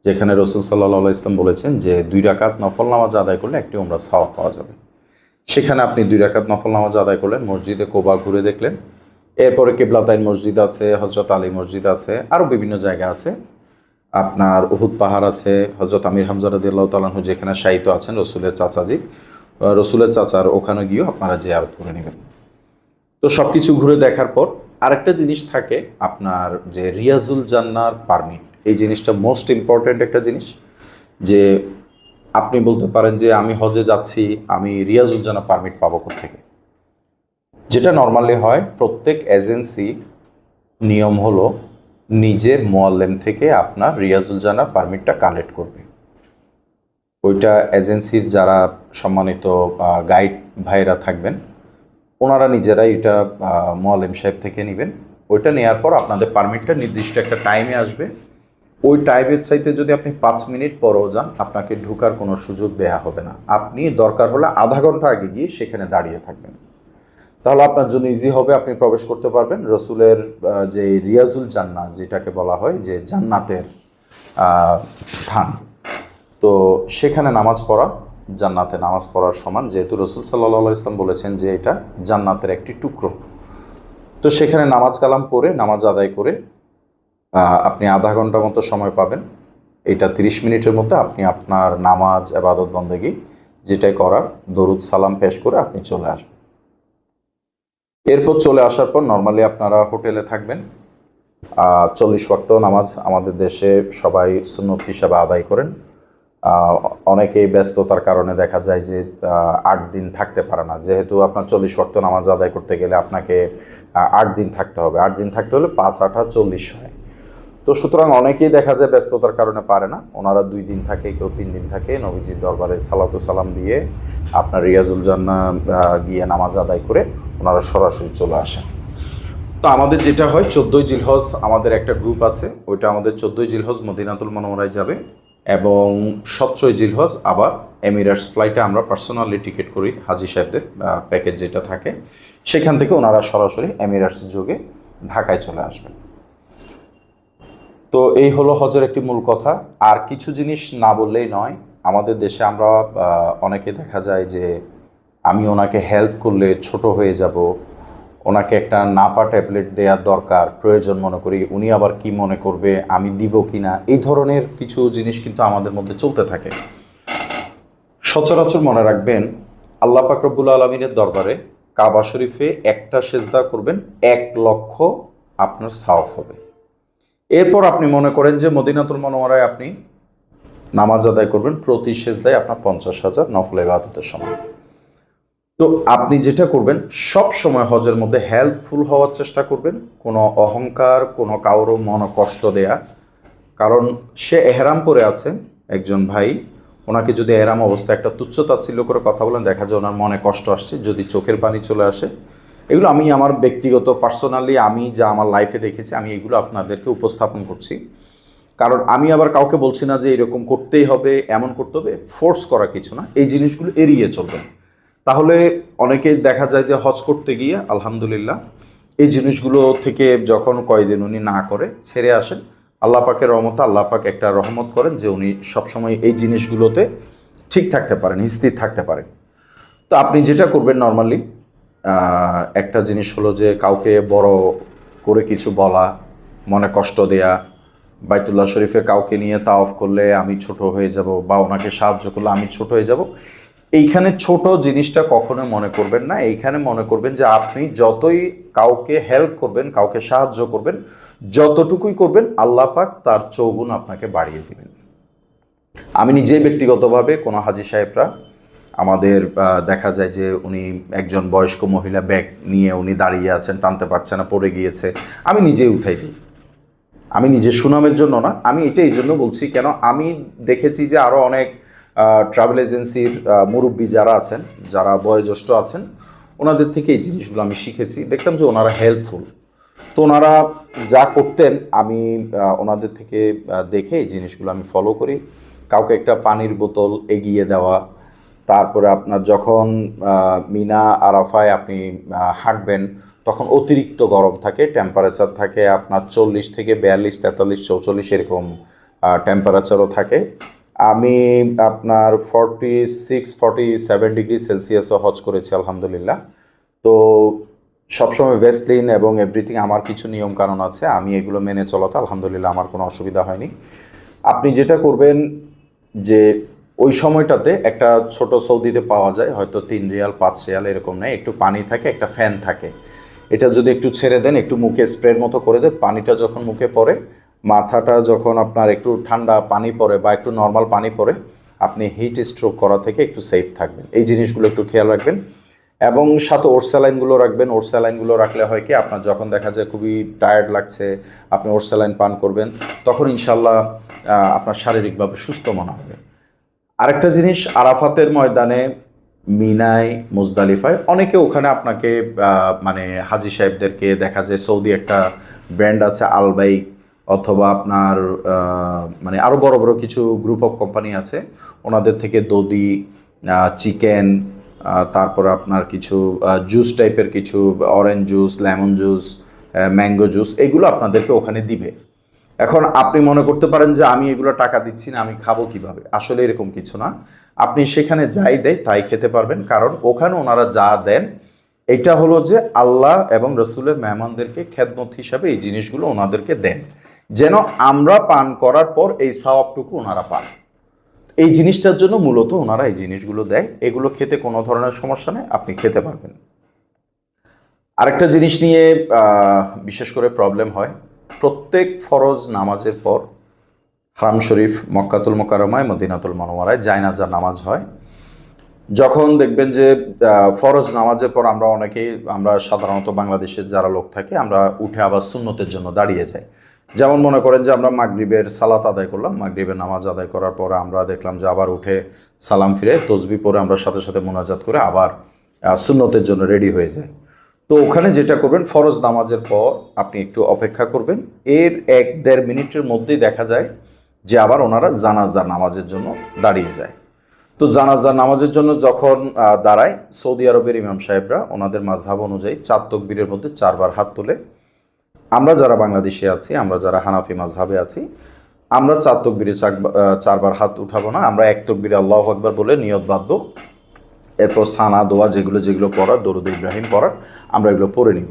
যেখানে রসুল সাল্লাল্লাহু ইসলাম বলেছেন যে 2 রাকাত নফল নামাজ আদায় করলে একটি উমরা সওয়াব পাওয়া যাবে। সেখানে আপনি 2 রাকাত নফল নামাজ আদায় করলেন, মসজিদে কোবা ঘুরে দেখলেন। এরপরে কিবলাতাইন মসজিদ আছে, হজরত আলী মসজিদ আছে, আরও বিভিন্ন জায়গা আছে। আপনার উহুদ পাহাড় আছে, হজরত আমির হামজা রাদিয়াল্লাহু তাআলা আনহু যেখানে শায়িত আছেন, রসুলের চাচার ওখানে গিয়েও আপনারা জিয়ারত করে নেবেন। তো সব কিছু ঘুরে দেখার পর আরেকটা জিনিস থাকে, আপনার যে রিয়াজুল জান্নার পারমিট, এই জিনিসটা মোস্ট ইম্পর্ট্যান্ট একটা জিনিস। যে আপনি বলতে পারেন যে আমি হজে যাচ্ছি, আমি রিয়াজুল জান্নাহ পারমিট পাবো কোত্থেকে? যেটা নর্মালি হয়, প্রত্যেক এজেন্সি নিয়ম হলো নিজের মোয়াল্লেম থেকে আপনার রিয়াজুল জান্নাহ পারমিটটা কালেক্ট করবে। ওইটা এজেন্সির যারা সম্মানিত গাইড ভাইরা থাকবেন, ওনারা নিজেরাই এটা মোয়াল্লেম সাহেব থেকে নেবেন। ওইটা নেওয়ার পর আপনাদের পারমিটটা নির্দিষ্ট একটা টাইমে আসবে। ওই টাইমের চাইতে যদি আপনি 5 মিনিট পরেও যান, আপনাকে ঢোকার কোনো সুযোগ দেয়া হবে না। আপনি দরকার হলে আধা ঘন্টা আগে গিয়ে সেখানে দাঁড়িয়ে থাকবেন, তাহলে আপনার জন্য ইজি হবে, আপনি প্রবেশ করতে পারবেন। রসুলের যে রিয়াজুল জান্নাহ যেটাকে বলা হয়, যে জান্নাতের স্থান, তো সেখানে নামাজ পড়া জান্নাতে নামাজ পড়ার সমান, যেহেতু রসুল সাল্লাল্লাহু ইসলাম বলেছেন যে এটা জান্নাতের একটি টুকরো। তো সেখানে নামাজ কালাম পড়ে নামাজ আদায় করে আপনি আধা ঘন্টা মতো সময় পাবেন। এটা 30 মিনিটের মধ্যে আপনি আপনার নামাজ ইবাদত বন্দেগী যেটাই করার দরুদ সালাম পেশ করে আপনি চলে আসবেন। এরপর চলে আসার পর নর্মালি আপনারা হোটেলে থাকবেন। 40 ওয়াক্ত নামাজ আমাদের দেশে সবাই সুন্নত হিসাবে আদায় করেন। অনেকেই ব্যস্ততার কারণে দেখা যায় যে 8 দিন থাকতে পারে না। যেহেতু আপনার 40 ওয়াক্ত নামাজ আদায় করতে গেলে আপনাকে 8 দিন থাকতে হবে। 8 দিন থাকতে হলে 5 8 40 হয়। তো সুতরাং অনেকেই দেখা যায় ব্যস্ততার কারণে পারে না, ওনারা 2 দিন থাকে, কেউ 3 দিন থাকে, নবীজির দরবারে সালাতু সালাম দিয়ে আপনার রিয়াজুল জান্নাহ গিয়ে নামাজ আদায় করে ওনারা সরাসরি চলে আসেন। তো আমাদের যেটা হয় 14ই জিলহজ আমাদের একটা গ্রুপ আছে, ওইটা আমাদের 14ই জিলহজ মদিনাতুল মুনাওয়ারায় যাবে, এবং 17ই জিলহজ আবার এমিরেটস ফ্লাইটে আমরা পার্সোনালি টিকিট করি, হাজি সাহেবদের প্যাকেজ যেটা থাকে সেখান থেকে ওনারা সরাসরি এমিরেটস যোগে ঢাকায় চলে আসবেন। তো এই হলো হজের একটি মূল কথা। আর কিছু জিনিস না বললেই নয়, আমাদের দেশে আমরা অনেকে দেখা যায় যে আমি ওনাকে হেল্প করলে ছোট হয়ে যাব, ওনাকে একটা নাপা ট্যাবলেট দেওয়ার দরকার প্রয়োজন মনে করি, উনি আবার কি মনে করবে, আমি দিব কি না, এই ধরনের কিছু জিনিস কিন্তু আমাদের মধ্যে চলতে থাকে। সচরাচর মনে রাখবেন, আল্লাহ পাক রব্বুল আলমিনের দরবারে কাবা শরীফে একটা সেজদা করবেন 1,00,000 আপনার সাওয়াব হবে। এরপর আপনি মনে করেন যে মদিনাতুল মুনাওয়ারায় আপনি নামাজ আদায় করবেন, প্রতি সেজদায় আপনার 50,000 নফল ইবাদতের সমান। তো আপনি যেটা করবেন, সব সময় হজের মধ্যে হেল্পফুল হওয়ার চেষ্টা করবেন, কোনো অহংকার, কোনো কারো মনে কষ্ট দেয়া। কারণ সে এহরাম করে আছে, একজন ভাই, ওনাকে যদি এহরাম অবস্থায় একটা তুচ্ছতাচ্ছিল্য করে কথা বলেন, দেখা যায় ওনার মনে কষ্ট আসছে, যদি চোখের পানি চলে আসে। এগুলো আমি আমার ব্যক্তিগত পার্সোনালি আমি যা আমার লাইফে দেখেছি, আমি এগুলো আপনাদেরকে উপস্থাপন করছি। কারণ আমি আবার কাউকে বলছি না যে এরকম করতেই হবে, এমন করতে হবে, ফোর্স করা কিছু না, এই জিনিসগুলো এড়িয়ে চলবেন। তাহলে অনেকেই দেখা যায় যে হজ করতে গিয়ে আলহামদুলিল্লাহ এই জিনিসগুলো থেকে যখন কয়েকদিন উনি না করে ছেড়ে আসেন, আল্লাহ পাকের রহমতে আল্লাহ পাক একটা রহমত করেন যে উনি সবসময় এই জিনিসগুলোতে ঠিক থাকতে পারেন, স্থির থাকতে পারেন। তো আপনি যেটা করবেন নর্মালি, একটা জিনিস হলো যে কাউকে বড় করে কিছু বলা, মনে কষ্ট দেয়া, বাইতুল্লাহ শরীফে কাউকে নিয়ে তাওয়াফ করলে আমি ছোট হয়ে যাব, বা ওনাকে সাহায্য করলে আমি ছোট হয়ে যাব, এইখানে ছোট জিনিসটা কখনো মনে করবেন না। এইখানে মনে করবেন যে আপনি যতই কাউকে হেল্প করবেন, কাউকে সাহায্য করবেন, যতটুকুই করবেন আল্লাহ পাক তার চৌগুণ আপনাকে বাড়িয়ে দিবেন। আমি নিজেই ব্যক্তিগতভাবে কোনো হাজী সাহেবরা আমাদের দেখা যায় যে উনি একজন বয়স্ক মহিলা ব্যাগ নিয়ে উনি দাঁড়িয়ে আছেন, টানতে পারছে না, পড়ে গিয়েছে, আমি নিজেই উঠাই দিই। আমি নিজের সুনামের জন্য না, আমি এটা এই জন্য বলছি, কেন আমি দেখেছি যে আরও অনেক ট্রাভেল এজেন্সির মুরব্বী যারা আছেন, যারা বয়োজ্যেষ্ঠ আছেন, ওনাদের থেকে এই জিনিসগুলো আমি শিখেছি, দেখতাম যে ওনারা হেল্পফুল। তো ওনারা যা করতেন আমি ওনাদের থেকে দেখে এই জিনিসগুলো আমি ফলো করি। কাউকে একটা পানির বোতল এগিয়ে দেওয়া, তারপরে আপনার যখন মিনা আরাফায় আপনি হাঁটবেন তখন অতিরিক্ত গরম থাকে, টেম্পারেচার থাকে আপনার 40 থেকে 42, 43, 44 এরকম টেম্পারেচারও থাকে। আমি আপনার 46-47 ডিগ্রি সেলসিয়াসও হজ করেছি আলহামদুলিল্লাহ। তো সবসময় ভেসলিন এবং এভরিথিং, আমার কিছু নিয়ম কানুন আছে, আমি এগুলো মেনে চলাতে আলহামদুলিল্লাহ আমার কোনো অসুবিধা হয়নি। আপনি যেটা করবেন যে ওই সময়টাতে একটা ছোট সৌদিতে পাওয়া যায়, হয়তো 3 রিয়াল 5 রিয়াল এরকম নেই, একটু পানি থাকে, একটা ফ্যান থাকে, এটা যদি একটু ছেড়ে দেন, একটু মুখে স্প্রের মতো করে দেন, পানিটা যখন মুখে পড়ে, মাথাটা যখন আপনার একটু ঠান্ডা পানি পড়ে বা একটু নর্মাল পানি পড়ে, আপনি হিট স্ট্রোক করা থেকে একটু সেফ থাকবেন। এই জিনিসগুলো একটু খেয়াল রাখবেন, এবং সাথে ওরস্যালাইনগুলো রাখবেন। ওরস্যালাইনগুলো রাখলে হয় কি, আপনার যখন দেখা যায় খুবই টায়ার্ড লাগছে, আপনি ওরস্যালাইন পান করবেন, তখন ইনশাল্লাহ আপনার শারীরিকভাবে সুস্থ মনে হবে। আরেকটা জিনিস, আরাফাতের ময়দানে, মিনায়, মুজদালিফায় অনেকে ওখানে আপনাকে মানে হাজী সাহেবদেরকে দেখা যায়, সৌদি একটা ব্র্যান্ড আছে আলবাইক, অথবা আপনার মানে আরও বড় বড় কিছু গ্রুপ অফ কোম্পানি আছে, ওনাদের থেকে দধি, চিকেন, তারপরে আপনার কিছু জুস টাইপের কিছু, orange juice, lemon juice, mango juice, এগুলো আপনাদেরকে ওখানে দিবে। এখন আপনি মনে করতে পারেন যে আমি এগুলো টাকা দিচ্ছি না, আমি খাবো কিভাবে? আসলে এরকম কিছু না, আপনি সেখানে যাই দেয় তাই খেতে পারবেন, কারণ ওখানে ওনারা যা দেন এটা হলো যে আল্লাহ এবং রসুলের মেহমানদেরকে খেদমত হিসাবে এই জিনিসগুলো ওনাদেরকে দেন, যেন আমরা পান করার পর এই সওয়াবটুকু ওনারা পান। এই জিনিসটার জন্য মূলত ওনারা এই জিনিসগুলো দেয়। এগুলো খেতে কোনো ধরনের সমস্যা নেই, আপনি খেতে পারবেন। আরেকটা জিনিস নিয়ে বিশেষ করে প্রবলেম হয়, প্রত্যেক ফরজ নামাজের পর হারাম শরীফ মক্কাতুল মুকাররমায়, মদিনাতুল মুনাওয়ারায় জায়নাজার নামাজ হয়। যখন দেখবেন যে ফরজ নামাজের পর আমরা সাধারণত বাংলাদেশের যারা লোক থাকে, আমরা উঠে আবার সুন্নতের জন্য দাঁড়িয়ে যাই। যেমন মনে করেন যে আমরা মাগরিবের সালাত আদায় করলাম, মাগরিবের নামাজ আদায় করার পর আমরা দেখলাম যে আবার উঠে সালাম ফিরে তসবিহ পরে আমরা সাথে সাথে মোনাজাত করে আবার সুন্নতের জন্য রেডি হয়ে যাই। তো ওখানে যেটা করবেন, ফরজ নামাজের পর আপনি একটু অপেক্ষা করবেন, এর 1-1.5 মিনিটের মধ্যেই দেখা যায় যে আবার ওনারা জানাজার নামাজের জন্য দাঁড়িয়ে যায়। তো জানাজার নামাজের জন্য যখন দাঁড়ায়, সৌদি আরবের ইমাম সাহেবরা ওনাদের মাযহাব অনুযায়ী 4 তাকবীরের মধ্যে 4 বার হাত তোলে। আমরা যারা বাংলাদেশে আছি, আমরা যারা হানাফি মাযহাবে আছি, আমরা 4 তাকবীরে 4 বার হাত উঠাবো না, আমরা 1 তাকবীরে আল্লাহু আকবার বলে নিয়ত বাঁধবো, এরপর সানা দোয়া যেগুলো যেগুলো পড়ার, দরুদ ইব্রাহিম পড়ার, আমরা এগুলো পড়ে নিব।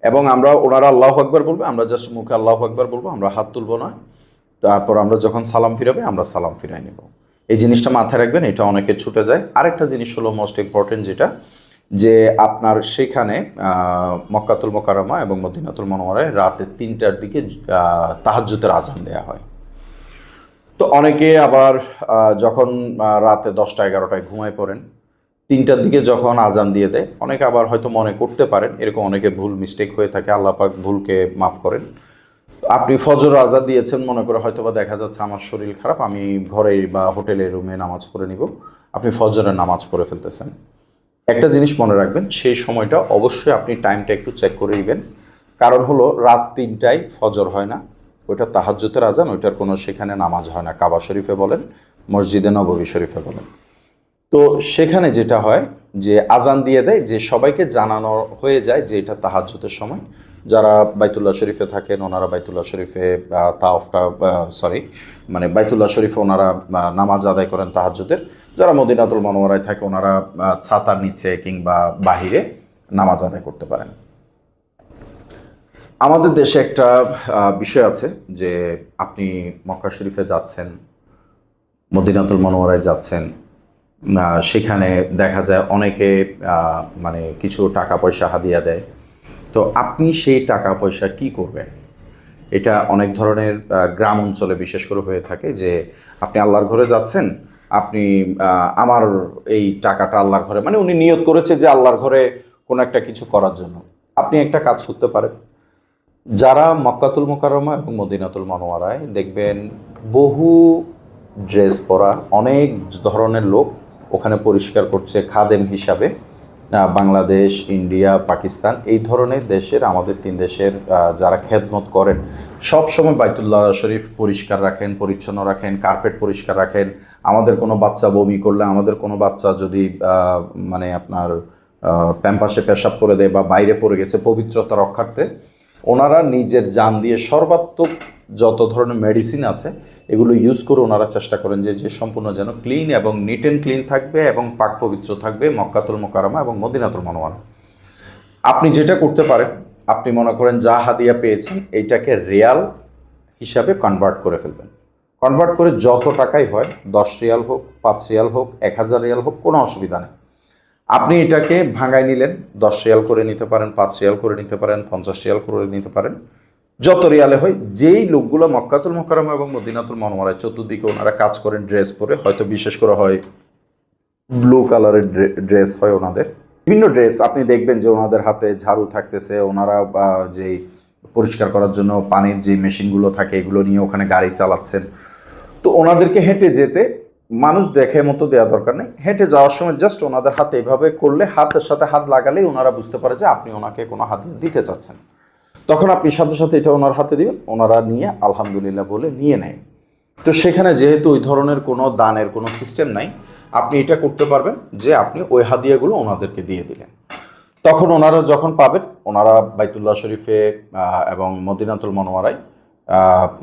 এবং আমরা ওনারা আল্লাহু আকবার বলবে, আমরা জাস্ট মুখে আল্লাহু আকবার বলবো, আমরা হাত তুলবো না। তারপর আমরা যখন সালাম ফিরাবে আমরা সালাম ফিরাই নেব। এই জিনিসটা মাথায় রাখবেন, এটা অনেকে ছুটে যায়। আরেকটা জিনিস হলো মোস্ট ইম্পর্টেন্ট, যেটা যে আপনার সেখানে মক্কাতুল মোকাররমা এবং মদিনাতুল মুনাওয়ারায় রাতে 3টার দিকে তাহাজ্জুদের আজান দেওয়া হয়। তো অনেকে আবার যখন রাতে 10টা 11টায় ঘুমায় পড়েন, 3টার দিকে যখন আজান দিয়ে দেয়, অনেকে আবার হয়তো মনে করতে পারেন, এরকম অনেকে ভুল মিস্টেক হয়ে থাকে, আল্লাহ পাক ভুলকে মাফ করেন। আপনি ফজর আজান দিয়েছেন মনে করে, হয়তো বা দেখা যাচ্ছে আমার শরীর খারাপ, আমি ঘরে বা হোটেলের রুমে নামাজ পড়ে নিব, আপনি ফজরের নামাজ পড়ে ফেলতেছেন। একটা জিনিস মনে রাখবেন, সেই সময়টা অবশ্যই আপনি টাইমটা একটু চেক করে নেবেন। কারণ হলো রাত 3টায় ফজর হয় না, ওইটা তাহাজ্জুদের আজান, ওইটার কোনো সেখানে নামাজ হয় না, কাবা শরীফে বলেন, মসজিদে নববী শরীফে বলেন। তো সেখানে যেটা হয় যে আজান দিয়ে দেয়, যে সবাইকে জানানো হয়ে যায় যে এটা তাহাজ্জুদের সময়। যারা বাইতুল্লাহ শরীফে থাকেন ওনারা বাইতুল্লাহ শরীফে মানে বাইতুল্লাহ শরীফে ওনারা নামাজ আদায় করেন তাহাজ্জুদের। যারা মদিনাতুল মুনাওয়ারায় থাকে ওনারা ছাতার নিচে কিংবা বাহিরে নামাজ আদায় করতে পারেন। আমাদের দেশে একটা বিষয় আছে যে আপনি মক্কা শরীফে যাচ্ছেন, মদিনাতুল মুনাওয়ারায় যাচ্ছেন, সেখানে দেখা যায় অনেকে মানে কিছু টাকা পয়সা হাদিয়া দেয়। তো আপনি সেই টাকা পয়সা কি করবেন? এটা অনেক ধরনের গ্রাম অঞ্চলে বিশেষ করে হয়ে থাকে যে আপনি আল্লাহর ঘরে যাচ্ছেন, আপনি আমার এই টাকাটা আল্লাহর ঘরে, মানে উনি নিয়ত করেছে যে আল্লাহর ঘরে কোনো একটা কিছু করার জন্য। আপনি একটা কাজ করতে পারেন, যারা মক্কাতুল মুকাররমা এবং মদিনাতুল মুনাওয়ারায় দেখবেন বহু ড্রেস পরা অনেক ধরনের লোক ওখানে পরিষ্কার করছে খাদেম হিসাবে। বাংলাদেশ, ইন্ডিয়া, পাকিস্তান, এই ধরনের দেশের, আমাদের 3 দেশের যারা খেদমত করেন, সব সময় বাইতুল্লাহ শরীফ পরিষ্কার রাখেন, পরিচ্ছন্ন রাখেন, কার্পেট পরিষ্কার রাখেন। আমাদের কোনো বাচ্চা বমি করলে, আমাদের কোনো বাচ্চা যদি মানে আপনার প্যাম্পাসে পেশাব করে দেয় বা বাইরে পড়ে গেছে, পবিত্রতা রক্ষার্থে ওনারা নিজের জান দিয়ে সর্বাত্মক যত ধরনের মেডিসিন আছে এগুলো ইউজ করে ওনারা চেষ্টা করেন যে সম্পূর্ণ যেন ক্লিন এবং নিট অ্যান্ড ক্লিন থাকবে এবং পাক পবিত্র থাকবে মক্কাতুল মুকাররমা এবং মদিনাতুল মুনাওয়ারা। আপনি যেটা করতে পারেন, আপনি মনে করেন যা হাদিয়া পেয়েছেন এইটাকে রিয়াল হিসাবে কনভার্ট করে ফেলবেন। কনভার্ট করে যত টাকাই হয়, 10 রিয়াল হোক, 5 রিয়াল হোক, 1000 রিয়াল হোক, কোনো অসুবিধা নেই। আপনি এটাকে ভাঙায় নিলেন, 10 রিয়াল করে নিতে পারেন, 5 রিয়াল করে নিতে পারেন, 50 রিয়াল করে নিতে পারেন, যত রিয়ালে হয়। যেই লোকগুলো মক্কাতুল মুকাররমা এবং মদিনাতুল মুনাওয়ারায় চতুর্দিকে ওনারা কাজ করেন ড্রেস পরে, হয়তো বিশেষ করে হয় ব্লু কালারের ড্রেস হয় ওনাদের, বিভিন্ন ড্রেস, আপনি দেখবেন যে ওনাদের হাতে ঝাড়ু থাকতেছে, ওনারা যেই পরিষ্কার করার জন্য পানির যে মেশিনগুলো থাকে এগুলো নিয়ে ওখানে গাড়ি চালাচ্ছেন। তো ওনাদেরকে হেঁটে যেতে মানুষ দেখে মতো দেওয়া দরকার নেই, হেঁটে যাওয়ার সময় জাস্ট ওনাদের হাতে এভাবে করলে, হাতের সাথে হাত লাগালেই ওনারা বুঝতে পারে যে আপনি ওনাকে কোনো হাদিয়া দিতে চাচ্ছেন। তখন আপনি সাথে সাথে এটা ওনার হাতে দিবেন, ওনারা নিয়ে আলহামদুলিল্লাহ বলে নিয়ে নেয়। তো সেখানে যেহেতু ওই ধরনের কোনো দানের কোনো সিস্টেম নাই, আপনি এটা করতে পারবেন যে আপনি ওই হাদিয়াগুলো ওনাদেরকে দিয়ে দিলেন। তখন ওনারা যখন পাবেন, ওনারা বাইতুল্লাহ শরীফে এবং মদিনাতুল মুনাওয়ারায়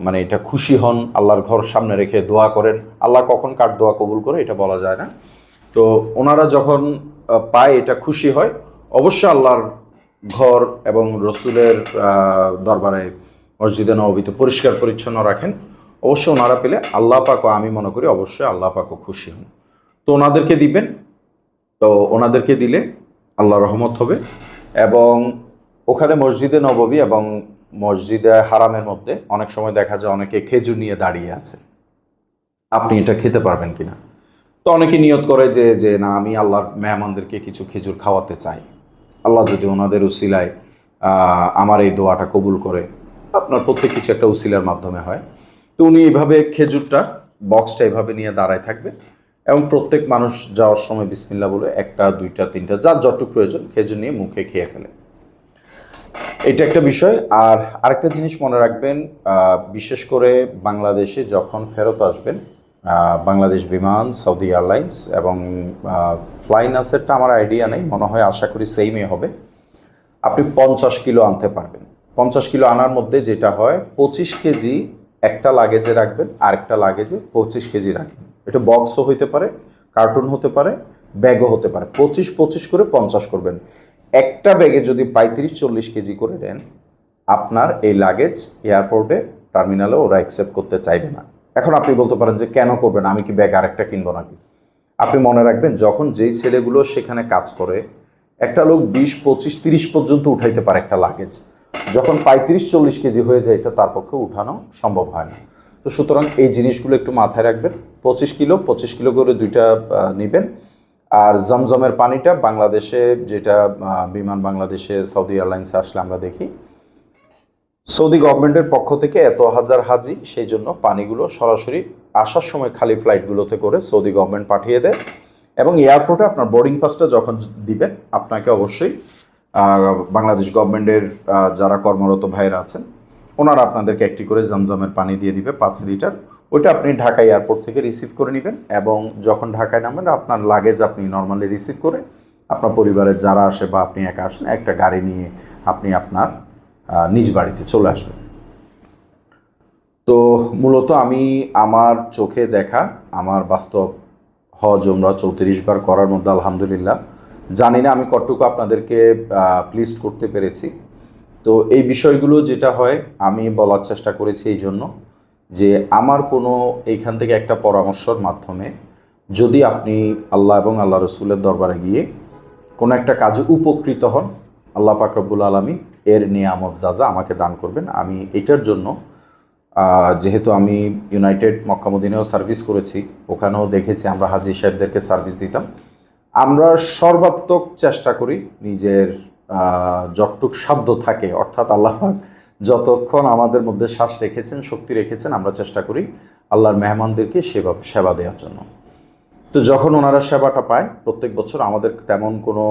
মানে এটা খুশি হন, আল্লাহর ঘর সামনে রেখে দোয়া করেন। আল্লাহ কখন কার দোয়া কবুল করে এটা বলা যায় না। তো ওনারা যখন পায় এটা খুশি হয়। অবশ্যই আল্লাহর ঘর এবং রসুলের দরবারে মসজিদে নববীতে পরিষ্কার পরিচ্ছন্ন রাখেন। অবশ্যই ওনারা পেলে আল্লাহ পাকও, আমি মনে করি অবশ্যই আল্লাহ পাকও খুশি হন। তো ওনাদেরকে দিবেন। তো ওনাদেরকে দিলে আল্লাহ রহমত হবে। এবং ওখানে মসজিদে নববী এবং মসজিদে হারামের মধ্যে অনেক সময় দেখা যায় অনেকে খেজুর নিয়ে দাঁড়িয়ে আছে, আপনি এটা খেতে পারবেন কিনা। তো অনেকে নিয়ত করে যে না, আমি আল্লাহর মেহমানদেরকে কিছু খেজুর খাওয়াতে চাই, আল্লাহ যদি ওনাদের উসিলায় আমার এই দোয়াটা কবুল করে। আপনার প্রত্যেক কিছু একটা উসিলার মাধ্যমে হয়। তো উনি এইভাবে খেজুরটা বক্সটা এভাবে নিয়ে দাঁড়ায় থাকবে এবং প্রত্যেক মানুষ যাওয়ার সময় বিসমিল্লাহ বলে 1টা 2টা 3টা যার যতটুকু প্রয়োজন খেজুর নিয়ে মুখে খেয়ে ফেলে। এটা একটা বিষয়। আর আরেকটা জিনিস মনে রাখবেন, বিশেষ করে বাংলাদেশে যখন ফেরত আসবেন, বাংলাদেশ বিমান, সৌদি এয়ারলাইন্স এবং ফ্লাইনাসেরটা আমার আইডিয়া নেই, মনে হয় আশা করি সেমই হবে। আপনি 50 কিলো আনতে পারবেন। 50 কিলো আনার মধ্যে যেটা হয়, 25 কেজি একটা লাগেজে রাখবেন, আরেকটা লাগেজে 25 কেজি রাখবেন। এটা বক্সও হইতে পারে, কার্টুন হতে পারে, ব্যাগও হতে পারে, 25-25 করে 50 করবেন। একটা ব্যাগে যদি 35-40 কেজি করে নেন, আপনার এই লাগেজ এয়ারপোর্টে টার্মিনালে ওরা অ্যাকসেপ্ট করতে চাইবে না। এখন আপনি বলতে পারেন যে কেন করবেন, আমি কি ব্যাগ আরেকটা কিনবো নাকি? আপনি মনে রাখবেন, যখন যেই ছেলেগুলো সেখানে কাজ করে, একটা লোক 20-25-30 পর্যন্ত উঠাইতে পারে একটা লাগেজ। যখন 35-40 কেজি হয়ে যায়, এটা তার পক্ষে উঠানো সম্ভব হয় না। তো সুতরাং এই জিনিসগুলো একটু মাথায় রাখবেন। 25 কিলো করে দুইটা নেবেন। আর জমজমের পানিটা বাংলাদেশে, যেটা বিমান বাংলাদেশে সৌদি এয়ারলাইন্সে আসলে আমরা দেখি, সৌদি গভর্নমেন্টের পক্ষ থেকে এত হাজার হাজি, সেই জন্য পানিগুলো সরাসরি আসার সময় খালি ফ্লাইটগুলোতে করে সৌদি গভর্নমেন্ট পাঠিয়ে দেয়। এবং এয়ারপোর্টে আপনার বোর্ডিং পাসটা যখন দিবেন, আপনাকে অবশ্যই বাংলাদেশ গভর্নমেন্টের যারা কর্মরত ভাইয়েরা আছেন, ওনারা আপনাদেরকে একটি করে জমজমের পানি দিয়ে দিবে 5 লিটার। ওইটা আপনি ঢাকা এয়ারপোর্ট থেকে রিসিভ করে নেবেন, এবং যখন ঢাকায় নামবেন আপনার লাগেজ আপনি নর্মালি রিসিভ করে আপনার পরিবারের যারা আসে বা আপনি একা আসেন, একটা গাড়ি নিয়ে আপনি আপনার নিজ বাড়িতে চলে আসবেন। তো মূলত আমি আমার চোখে দেখা, আমার বাস্তব হজ ওমরা 34 বার করার মধ্যে আলহামদুলিল্লাহ, জানি না আমি কতটুকু আপনাদেরকে প্লিজ করতে পেরেছি। তো এই বিষয়গুলো যেটা হয় আমি বলার চেষ্টা করেছি এই জন্য যে আমার কোনো এইখান থেকে একটা পরামর্শের মাধ্যমে যদি আপনি আল্লাহ এবং আল্লাহ রসুলের দরবারে গিয়ে কোনো একটা কাজে উপকৃত হন, আল্লাহ পাক রব্বুল আলামিন এর নিয়ামত যা আমাকে দান করবেন। আমি এটার জন্য, যেহেতু আমি ইউনাইটেড মক্কা মদিনায়ও সার্ভিস করেছি, ওখানেও দেখেছি আমরা হাজি সাহেবদেরকে সার্ভিস দিতাম। আমরা সর্বাত্মক চেষ্টা করি নিজের যতটুক সাধ্য থাকে, অর্থাৎ আল্লাহ পাক যতক্ষণ আমাদের মধ্যে শ্বাস রেখেছেন, শক্তি রেখেছেন, আমরা চেষ্টা করি আল্লাহর মেহমানদেরকে সেবা দেওয়ার জন্য। তো যখন ওনারা সেবাটা পায়, প্রত্যেক বছর আমাদের তেমন কোনো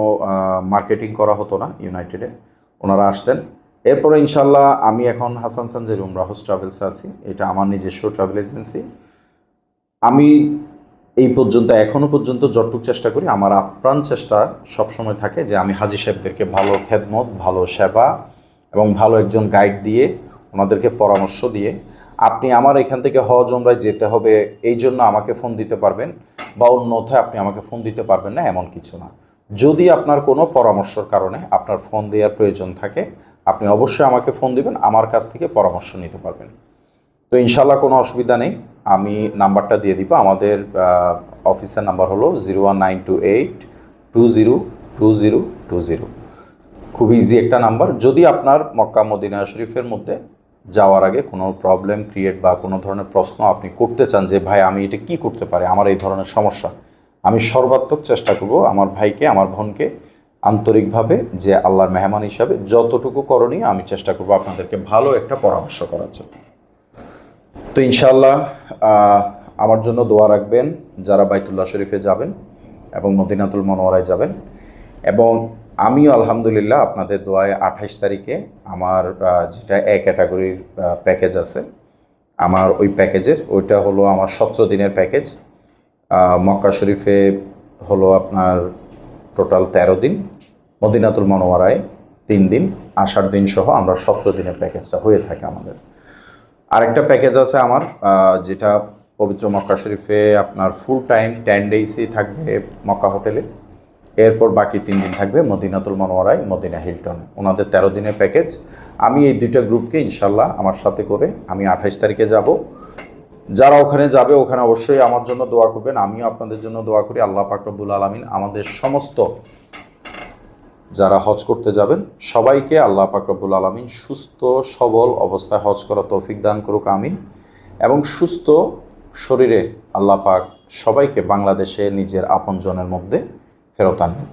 মার্কেটিং করা হতো না ইউনাইটেডে, ওনারা আসতেন। এরপরে ইনশাল্লাহ আমি এখন হাসান সানজের উমরা হাউস ট্রাভেলসে আছি, এটা আমার নিজস্ব ট্রাভেল এজেন্সি। আমি এই পর্যন্ত, এখনও পর্যন্ত যতটুকু চেষ্টা করি, আমার আপ্রাণ চেষ্টা সবসময় থাকে যে আমি হাজি সাহেবদেরকে ভালো খেদমত, ভালো সেবা এবং ভালো একজন গাইড দিয়ে, ওনাদেরকে পরামর্শ দিয়ে, আপনি আমার এখান থেকে হজ ওমরায় যেতে হবে এই জন্য আমাকে ফোন দিতে পারবেন, বা অন্যথায় আপনি আমাকে ফোন দিতে পারবেন না, এমন কিছু না। যদি আপনার কোনো পরামর্শের কারণে আপনার ফোন দেওয়ার প্রয়োজন থাকে, আপনি অবশ্যই আমাকে ফোন দিবেন, আমার কাছ থেকে পরামর্শ নিতে পারবেন। তো ইনশাল্লাহ কোনো অসুবিধা নেই, আমি নাম্বারটা দিয়ে দিব। আমাদের অফিসের নাম্বার হলো 01928202020। খুব ইজি একটা নাম্বার। যদি আপনার মক্কা মদিনা শরীফের মধ্যে যাওয়ার আগে কোনো প্রবলেম ক্রিয়েট বা কোনো ধরনের প্রশ্ন আপনি করতে চান যে ভাই আমি এটা কি করতে পারি, আমার এই ধরনের সমস্যা, আমি সর্বাত্মক চেষ্টা করব আমার ভাইকে, আমার বোনকে আন্তরিকভাবে, যে আল্লাহর মেহমান হিসাবে যতটুকু করণীয় আমি চেষ্টা করব আপনাদেরকে ভালো একটা পরামর্শ করার জন্য। তো ইনশাআল্লাহ আমার জন্য দোয়া রাখবেন যারা বাইতুল্লাহ শরীফে যাবেন এবং মদিনাতুল মুনাওয়ারায় যাবেন। এবং আমিও আলহামদুলিল্লাহ আপনাদের দোয়ায় 28 তারিখে আমার যেটা এ ক্যাটাগরির প্যাকেজ আছে, আমার ওই প্যাকেজের, ওইটা হলো আমার 17 দিনের প্যাকেজ। মক্কা শরীফে হলো আপনার টোটাল 13 দিন, মদিনাতুল মুনাওয়ারায় 3 দিন, আসার দিন সহ আমরা 17 দিনের প্যাকেজটা হয়ে থাকে আমাদের। আরেকটা প্যাকেজ আছে আমার, যেটা পবিত্র মক্কা শরীফে আপনার ফুল টাইম 10 ডেইসই থাকবে মক্কা হোটেলে, এরপর বাকি 3 দিন থাকবে মদিনাতুল মুনাওয়ারায় মদিনা হিলটন, ওনাদের 13 দিনের প্যাকেজ। আমি এই দুইটা গ্রুপকে ইনশাল্লাহ আমার সাথে করে আমি 28 তারিখে যাব। যারা ওখানে যাবে ওখানে অবশ্যই আমার জন্য দোয়া করবেন, আমিও আপনাদের জন্য দোয়া করি। আল্লাহ পাক রব্বুল আলামিন আমাদের সমস্ত যারা হজ করতে যাবেন সবাইকে আল্লাহ পাক রব্বুল আলামিন সুস্থ সবল অবস্থায় হজ করার তৌফিক দান করুক, আমিন। এবং সুস্থ শরীরে আল্লাহ পাক সবাইকে বাংলাদেশে নিজের আপনজনের মধ্যে ফেরত আনবেন।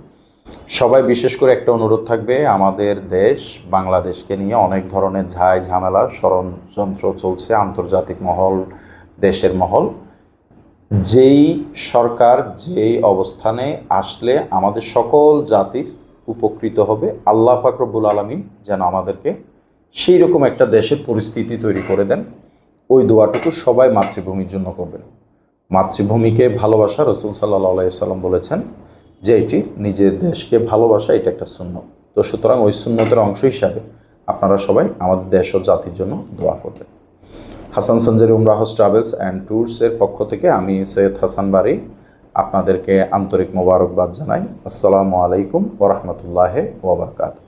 সবাই বিশেষ করে একটা অনুরোধ থাকবে, আমাদের দেশ বাংলাদেশকে নিয়ে অনেক ধরনের ঝামেলা ষড়যন্ত্র চলছে, আন্তর্জাতিক মহল, দেশের মহল। যেই সরকার যেই অবস্থানে আসলে আমাদের সকল জাতির উপকৃত হবে, আল্লাহ পাক রব্বুল আলামিন যেন আমাদেরকে সেই রকম একটা দেশের পরিস্থিতি তৈরি করে দেন। ওই দোয়াটুকু সবাই মাতৃভূমির জন্য করবেন। মাতৃভূমিকে ভালোবাসা, রাসূল সাল্লাল্লাহু আলাইহি সাল্লাম বলেছেন যে এটি নিজের দেশকে ভালোবাসা, এটা একটা সুন্নত। তো সুতরাং ওই সুন্নতের অংশ হিসাবে আপনারা সবাই আমাদের দেশ ও জাতির জন্য দোয়া করবেন। হাসান সানজারি উমরা হাউস ট্রাভেলস অ্যান্ড ট্যুরসের পক্ষ থেকে আমি সৈয়দ হাসান বারী আপনাদেরকে আন্তরিক মোবারকবাদ জানাই। আসসালামু আলাইকুম ওয়া রাহমাতুল্লাহি ওয়া বারাকাতুহু।